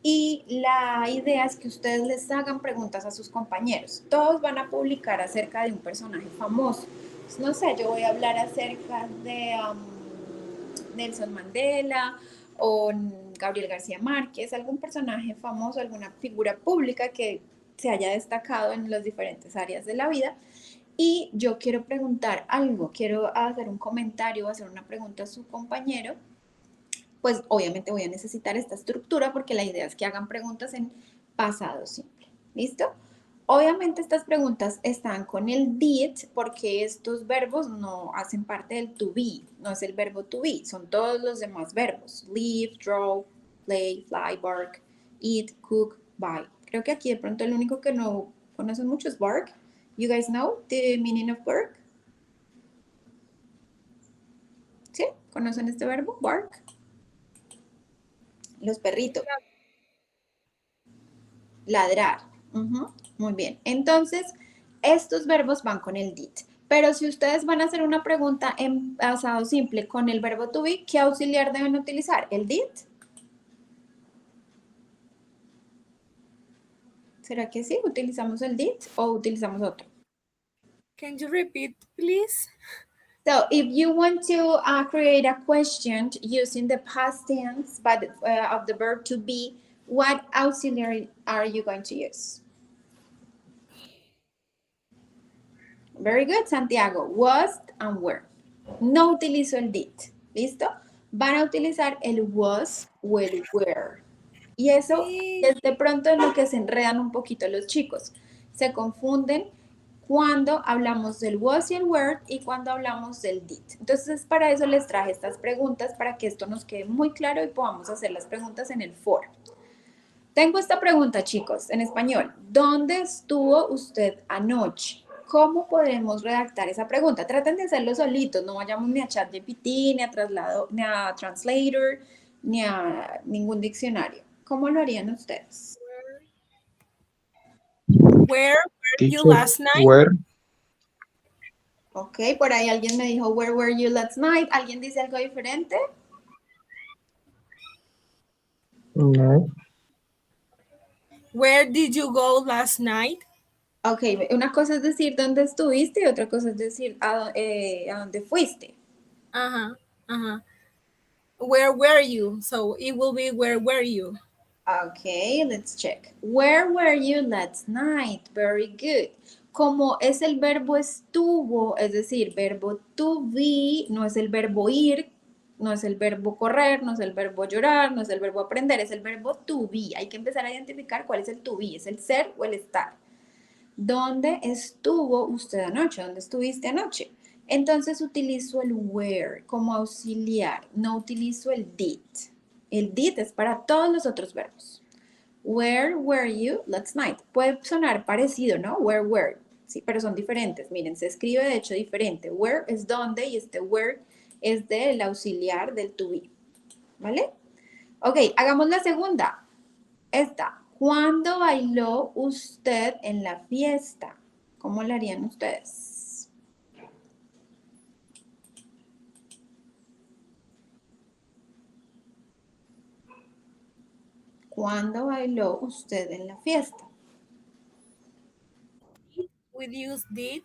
Y la idea es que ustedes les hagan preguntas a sus compañeros. Todos van a publicar acerca de un personaje famoso. Pues, no sé, yo voy a hablar acerca de Nelson Mandela o Gabriel García Márquez, algún personaje famoso, alguna figura pública que se haya destacado en las diferentes áreas de la vida. y yo quiero preguntar algo, quiero hacer un comentario, hacer una pregunta a su compañero, pues obviamente voy a necesitar esta estructura porque la idea es que hagan preguntas en pasado simple. ¿Listo? Obviamente estas preguntas están con el did porque estos verbos no hacen parte del to be, no es el verbo to be, son todos los demás verbos. Live, draw, play, fly, bark, eat, cook, buy. Creo que aquí de pronto el único que no conocen mucho es bark. You guys know the meaning of bark? ¿Sí? ¿Conocen este verbo? Bark. Los perritos. Ladrar. Muy bien. Entonces, estos verbos van con el did. Pero si ustedes van a hacer una pregunta en pasado simple con el verbo to be, ¿qué auxiliar deben utilizar? ¿El did? ¿Será que sí? ¿Utilizamos el did o utilizamos otro? Can you repeat, please? So, if you want to create a question using the past tense but of the verb to be, what auxiliary are you going to use? Very good, Santiago. Was and were. No utilizo el did. ¿Listo? Van a utilizar el was o el were. Y eso es de pronto en lo que se enredan un poquito los chicos. Se confunden cuando hablamos del was y el were y cuando hablamos del did. Entonces, para eso les traje estas preguntas para que esto nos quede muy claro y podamos hacer las preguntas en el foro. Tengo esta pregunta, chicos, en español. ¿Dónde estuvo usted anoche? ¿Cómo podemos redactar esa pregunta? Traten de hacerlo solitos, no vayamos ni a ChatGPT, ni a Translator, ni a ningún diccionario. ¿Cómo lo harían ustedes? Where were you Teacher, last night? where? Ok, por ahí alguien me dijo, where were you last night? ¿Alguien dice algo diferente? No. Where did you go last night? Ok, una cosa es decir dónde estuviste y otra cosa es decir a dónde fuiste. Where were you? So it will be where were you? Okay, let's check. Where were you last night? Very good. Como es el verbo estuvo, es decir, verbo to be, no es el verbo ir, no es el verbo correr, no es el verbo llorar, no es el verbo aprender, es el verbo to be. Hay que empezar a identificar cuál es el to be, es el ser o el estar. ¿Dónde estuvo usted anoche? ¿Dónde estuviste anoche? Entonces utilizo el where como auxiliar, no utilizo el did. El did es para todos los otros verbos. Where were you last night? Puede sonar parecido, ¿no? Where were, sí, pero son diferentes. Miren, se escribe de hecho diferente. Where es donde y este where es del auxiliar del to be. ¿Vale? Ok, hagamos la segunda. Esta. ¿Cuándo bailó usted en la fiesta? ¿Cómo lo harían ustedes? ¿Cuándo bailó usted en la fiesta? We use did.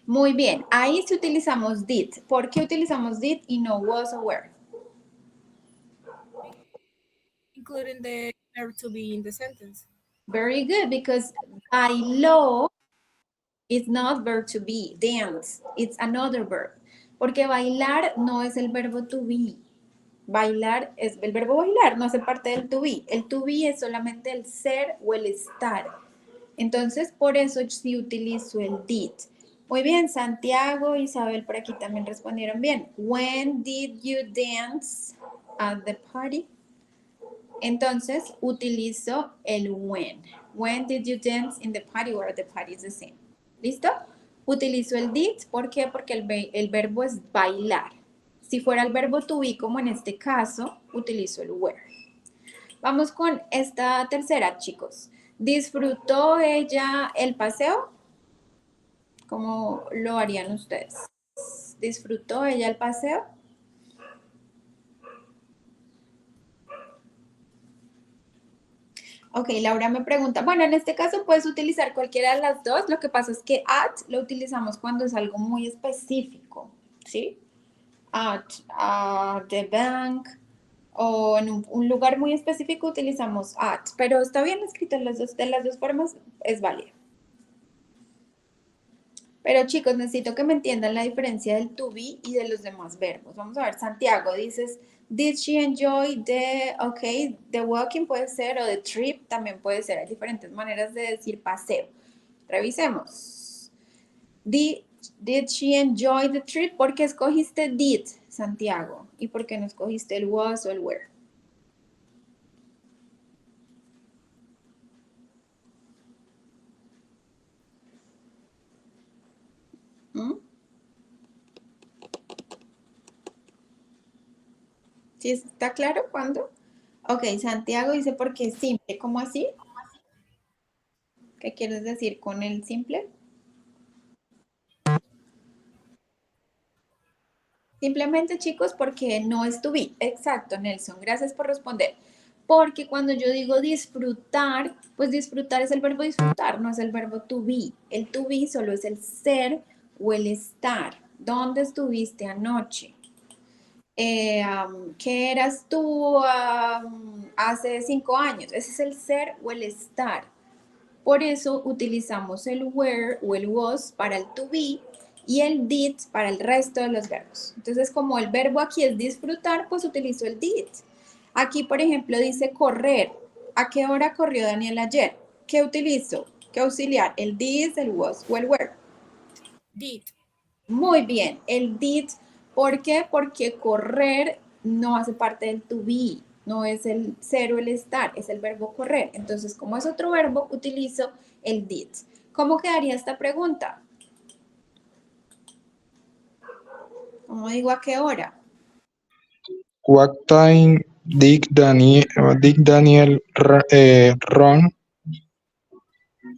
Muy bien, ahí sí utilizamos did. ¿Por qué utilizamos did y no was o were? Including the verb to be in the sentence. Very good, because bailó is not verb to be, dance, it's another verb. Porque bailar no es el verbo to be. Bailar es el verbo bailar, no hace parte del to be. El to be es solamente el ser o el estar. Entonces, por eso sí utilizo el did. Muy bien, Santiago, Isabel por aquí también respondieron bien. When did you dance at the party? Entonces, utilizo el when. When did you dance in the party or the party is the same? ¿Listo? Utilizo el did. ¿Por qué? Porque el verbo es bailar. Si fuera el verbo to be, como en este caso, utilizo el were. Vamos con esta tercera, chicos. ¿Disfrutó ella el paseo? ¿Cómo lo harían ustedes? ¿Disfrutó ella el paseo? Ok, Laura me pregunta, bueno, en este caso puedes utilizar cualquiera de las dos, lo que pasa es que at lo utilizamos cuando es algo muy específico, ¿sí? At the bank o en un lugar muy específico utilizamos at, pero está bien escrito en de las dos formas, es válido. Pero chicos, necesito que me entiendan la diferencia del to be y de los demás verbos. Vamos a ver, Santiago, dices, did she enjoy the walking puede ser, o the trip también puede ser. Hay diferentes maneras de decir paseo. Revisemos. Did, did she enjoy the trip? ¿Por qué escogiste did, Santiago? ¿Y por qué no escogiste el was o el were? ¿Mm? ¿Sí está claro cuándo? Ok, Santiago dice porque es simple. ¿Cómo así? ¿Qué quieres decir con el simple? Simplemente, chicos, porque no es to be. Exacto, Nelson. Gracias por responder. Porque cuando yo digo disfrutar, pues disfrutar es el verbo disfrutar, no es el verbo to be. El to be solo es el ser o el estar. ¿Dónde estuviste anoche? ¿Qué eras tú hace 5 años? Ese es el ser o el estar. Por eso utilizamos el were o el was para el to be y el did para el resto de los verbos. Entonces, como el verbo aquí es disfrutar, pues utilizo el did. Aquí, por ejemplo, dice correr. ¿A qué hora corrió Daniel ayer? ¿Qué utilizo? ¿Qué auxiliar? ¿El did, el was o el were? Did. Muy bien, el did. ¿Por qué? Porque correr no hace parte del to be, no es el ser o el estar, es el verbo correr. Entonces, como es otro verbo, utilizo el did. ¿Cómo quedaría esta pregunta? ¿Cómo digo a qué hora? What time did Daniel run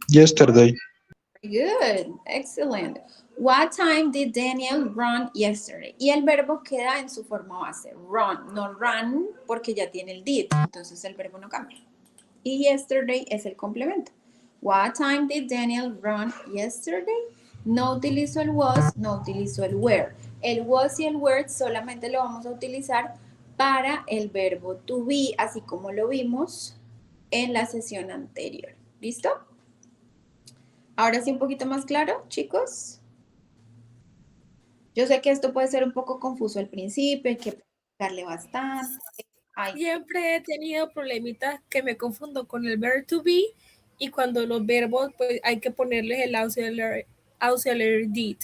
yesterday? Good, excellent. What time did Daniel run yesterday? Y el verbo queda en su forma base, run, no run, porque ya tiene el did, entonces el verbo no cambia. Y yesterday es el complemento. What time did Daniel run yesterday? No utilizo el was, no utilizo el were. El was y el were solamente lo vamos a utilizar para el verbo to be, así como lo vimos en la sesión anterior. ¿Listo? Ahora sí un poquito más claro, chicos. Yo sé que esto puede ser un poco confuso al principio, hay que explicarle bastante. Siempre he tenido problemitas que me confundo con el verb to be y cuando los verbos pues hay que ponerles el auxiliary did.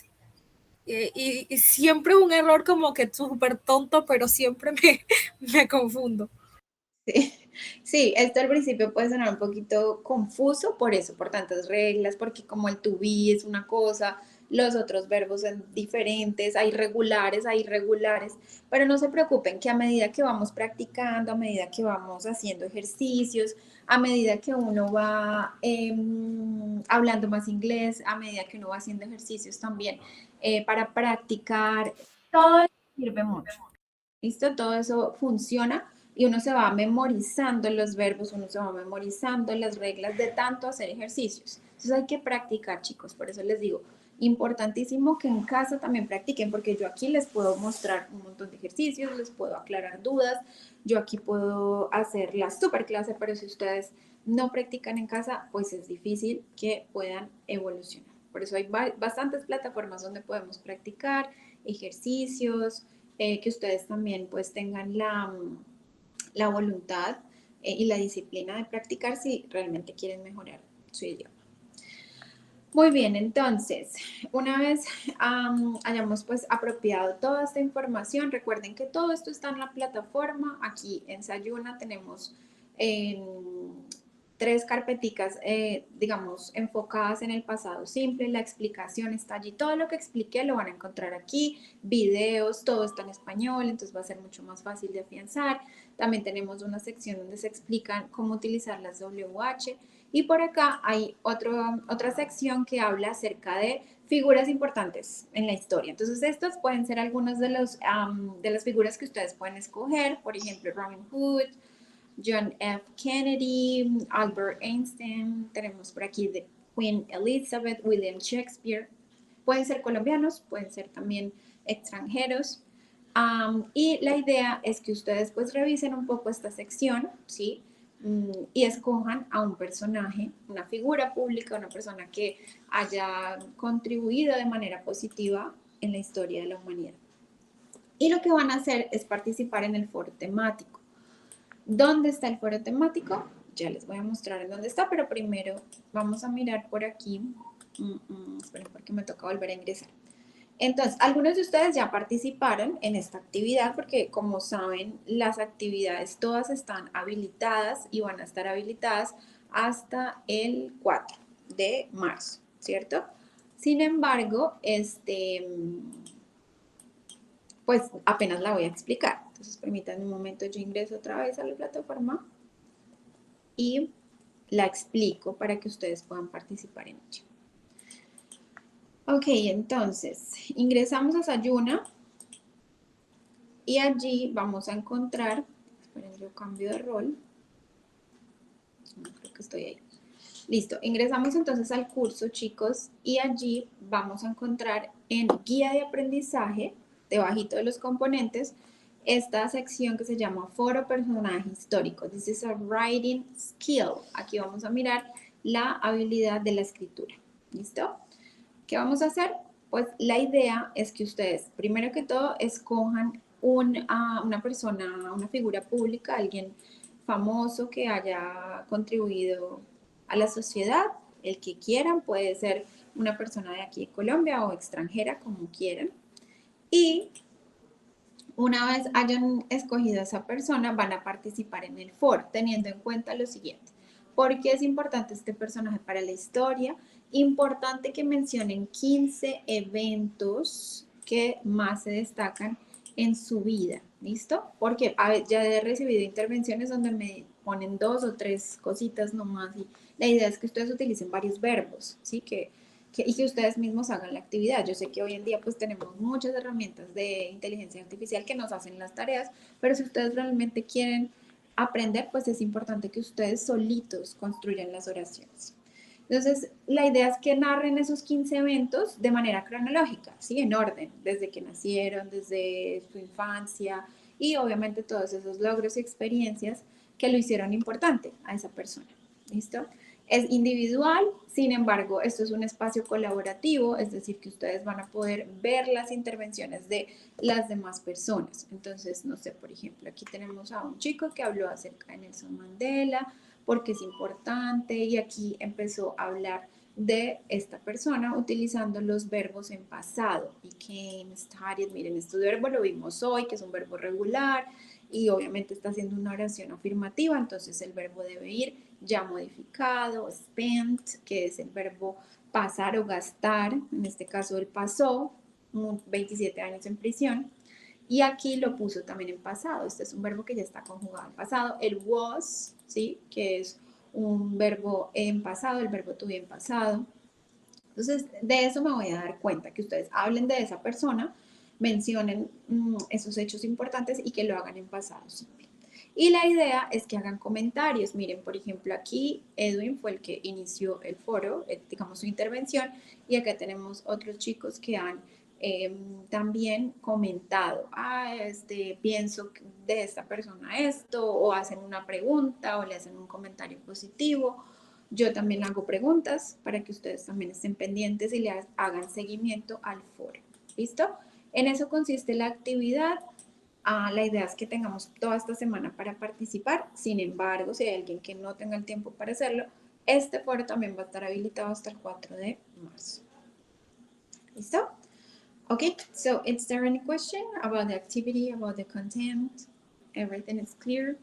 Y siempre un error como que súper tonto, pero siempre me confundo. Sí, sí, esto al principio puede sonar un poquito confuso por eso, por tantas reglas, porque como el to be es una cosa, los otros verbos son diferentes, hay irregulares, pero no se preocupen que a medida que vamos practicando, a medida que vamos haciendo ejercicios, a medida que uno va hablando más inglés, a medida que uno va haciendo ejercicios también para practicar, todo eso sirve mucho. ¿Listo? Todo eso funciona y uno se va memorizando los verbos, uno se va memorizando las reglas de tanto hacer ejercicios. Entonces hay que practicar, chicos. Por eso les digo, importantísimo que en casa también practiquen, porque yo aquí les puedo mostrar un montón de ejercicios, les puedo aclarar dudas, yo aquí puedo hacer la super clase, pero si ustedes no practican en casa, pues es difícil que puedan evolucionar. Por eso hay bastantes plataformas donde podemos practicar ejercicios, que ustedes también pues tengan la voluntad y la disciplina de practicar si realmente quieren mejorar su idioma. Muy bien, entonces, una vez hayamos pues apropiado toda esta información, recuerden que todo esto está en la plataforma. Aquí en Sayuna tenemos 3 carpeticas, digamos, enfocadas en el pasado simple. La explicación está allí. Todo lo que expliqué lo van a encontrar aquí. Videos, todo está en español, entonces va a ser mucho más fácil de afianzar. También tenemos una sección donde se explican cómo utilizar las WH. Y por acá hay otra sección que habla acerca de figuras importantes en la historia. Entonces, estas pueden ser algunas de las figuras que ustedes pueden escoger. Por ejemplo, Robin Hood, John F. Kennedy, Albert Einstein. Tenemos por aquí de Queen Elizabeth, William Shakespeare. Pueden ser colombianos, pueden ser también extranjeros. Y la idea es que ustedes pues revisen un poco esta sección, ¿sí? y escojan a un personaje, una figura pública, una persona que haya contribuido de manera positiva en la historia de la humanidad. Y lo que van a hacer es participar en el foro temático. ¿Dónde está el foro temático? Ya les voy a mostrar en dónde está, pero primero vamos a mirar por aquí. Esperen, porque me toca volver a ingresar. Entonces, algunos de ustedes ya participaron en esta actividad porque, como saben, las actividades todas están habilitadas y van a estar habilitadas hasta el 4 de marzo, ¿cierto? Sin embargo, pues apenas la voy a explicar. Entonces, permítanme un momento, yo ingreso otra vez a la plataforma y la explico para que ustedes puedan participar en ella. Ok, entonces, ingresamos a Sayuna y allí vamos a encontrar, esperen, yo cambio de rol, no, creo que estoy ahí. Listo, ingresamos entonces al curso, chicos, y allí vamos a encontrar en guía de aprendizaje, debajito de los componentes, esta sección que se llama Foro Personaje Histórico. This is a writing skill. Aquí vamos a mirar la habilidad de la escritura. ¿Listo? ¿Qué vamos a hacer? Pues la idea es que ustedes, primero que todo, escojan una persona, una figura pública, alguien famoso que haya contribuido a la sociedad, el que quieran, puede ser una persona de aquí de Colombia o extranjera, como quieran. Y una vez hayan escogido a esa persona, van a participar en el foro, teniendo en cuenta lo siguiente. ¿Por qué es importante este personaje para la historia? Importante que mencionen 15 eventos que más se destacan en su vida, ¿listo? Porque ya he recibido intervenciones donde me ponen 2 o 3 cositas nomás y la idea es que ustedes utilicen varios verbos, ¿sí? Y que ustedes mismos hagan la actividad. Yo sé que hoy en día pues tenemos muchas herramientas de inteligencia artificial que nos hacen las tareas, pero si ustedes realmente quieren aprender, pues es importante que ustedes solitos construyan las oraciones. Entonces, la idea es que narren esos 15 eventos de manera cronológica, ¿sí? En orden, desde que nacieron, desde su infancia y obviamente todos esos logros y experiencias que lo hicieron importante a esa persona. ¿Listo? Es individual, sin embargo, esto es un espacio colaborativo, es decir, que ustedes van a poder ver las intervenciones de las demás personas. Entonces, no sé, por ejemplo, aquí tenemos a un chico que habló acerca de Nelson Mandela, porque es importante, y aquí empezó a hablar de esta persona utilizando los verbos en pasado. Became, started, miren, este verbo lo vimos hoy, que es un verbo regular, y obviamente está haciendo una oración afirmativa, entonces el verbo debe ir ya modificado, spent, que es el verbo pasar o gastar, en este caso él pasó 27 años en prisión, y aquí lo puso también en pasado, este es un verbo que ya está conjugado en pasado, el was, ¿sí? Que es un verbo en pasado, el verbo to be en pasado. Entonces, de eso me voy a dar cuenta, que ustedes hablen de esa persona, mencionen esos hechos importantes y que lo hagan en pasado simple. Y la idea es que hagan comentarios. Miren, por ejemplo, aquí Edwin fue el que inició el foro, digamos su intervención, y acá tenemos otros chicos que han también comentado, pienso de esta persona esto, o hacen una pregunta, o le hacen un comentario positivo. Yo también hago preguntas para que ustedes también estén pendientes y le hagan seguimiento al foro. ¿Listo? En eso consiste la actividad. La idea es que tengamos toda esta semana para participar. Sin embargo, si hay alguien que no tenga el tiempo para hacerlo, este foro también va a estar habilitado hasta el 4 de marzo. ¿Listo? Okay, so is there any question about the activity, about the content? Everything is clear?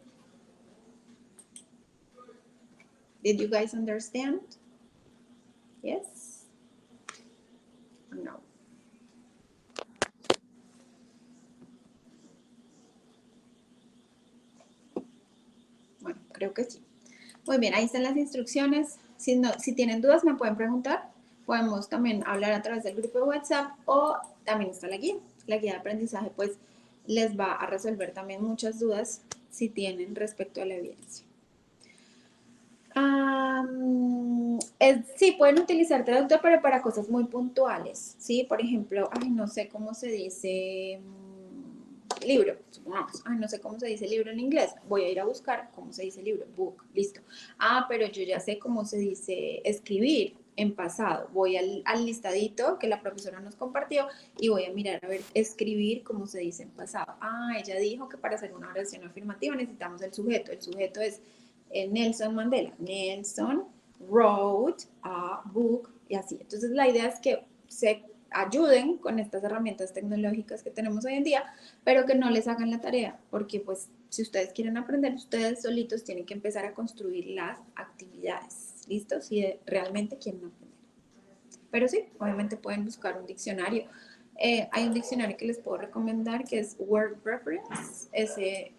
Did you guys understand? Yes? No. Bueno, creo que sí. Muy bien, ahí están las instrucciones. Si tienen dudas me pueden preguntar. Podemos también hablar a través del grupo de WhatsApp o también está la guía. La guía de aprendizaje pues les va a resolver también muchas dudas si tienen respecto a la evidencia. Sí, pueden utilizar traductor, pero para cosas muy puntuales, ¿sí? Por ejemplo, no sé cómo se dice, libro, supongamos, no sé cómo se dice libro en inglés, voy a ir a buscar cómo se dice libro, book, listo. Pero yo ya sé cómo se dice escribir en pasado, voy al listadito que la profesora nos compartió y voy a mirar a ver escribir cómo se dice en pasado. Ella dijo que para hacer una oración afirmativa necesitamos el sujeto es Nelson Mandela, Nelson wrote a book y así. Entonces la idea es que se ayuden con estas herramientas tecnológicas que tenemos hoy en día, pero que no les hagan la tarea, porque pues si ustedes quieren aprender, ustedes solitos tienen que empezar a construir las actividades, ¿listo? Si realmente quieren aprender. Pero sí, obviamente pueden buscar un diccionario. Hay un diccionario que les puedo recomendar que es Word Reference. Ese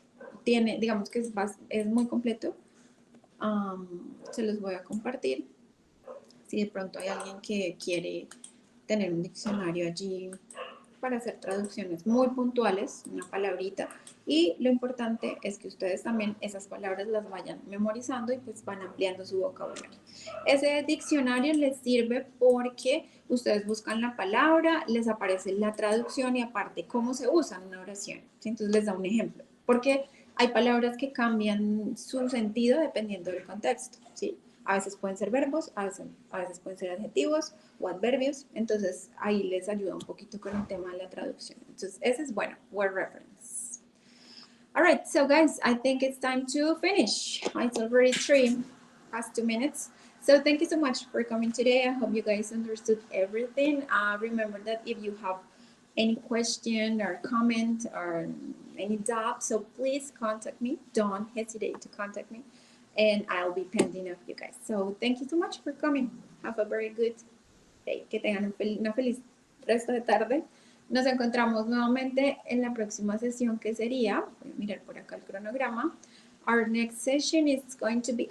tiene, digamos que es muy completo. Se los voy a compartir. Si de pronto hay alguien que quiere tener un diccionario allí para hacer traducciones muy puntuales, una palabrita, y lo importante es que ustedes también esas palabras las vayan memorizando y pues van ampliando su vocabulario. Ese diccionario les sirve porque ustedes buscan la palabra, les aparece la traducción y aparte cómo se usa en una oración, ¿sí? Entonces les da un ejemplo, porque hay palabras que cambian su sentido dependiendo del contexto, ¿sí? A veces pueden ser verbos, a veces pueden ser adjetivos o adverbios, entonces ahí les ayuda un poquito con el tema de la traducción. Entonces ese es bueno, word reference. All right, so guys, I think it's time to finish. It's already 2 minutes. So thank you so much for coming today. I hope you guys understood everything. Remember that if you have any question or comment or any doubt, so please contact me. Don't hesitate to contact me. And I'll be pending of you guys. So thank you so much for coming. Have a very good day. Que tengan una feliz resto de tarde. Nos encontramos nuevamente en la próxima sesión que sería, voy a mirar por acá el cronograma. Our next session is going to be,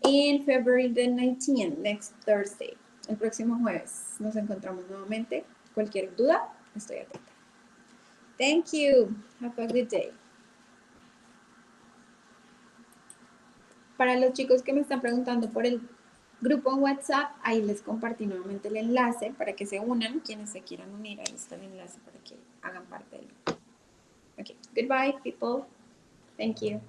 in February the 19th, next Thursday. El próximo jueves nos encontramos nuevamente. Cualquier duda, estoy atenta. Thank you. Have a good day. Para los chicos que me están preguntando por el grupo en WhatsApp, ahí les compartí nuevamente el enlace para que se unan, quienes se quieran unir, ahí está el enlace para que hagan parte del grupo. Okay, goodbye people. Thank you.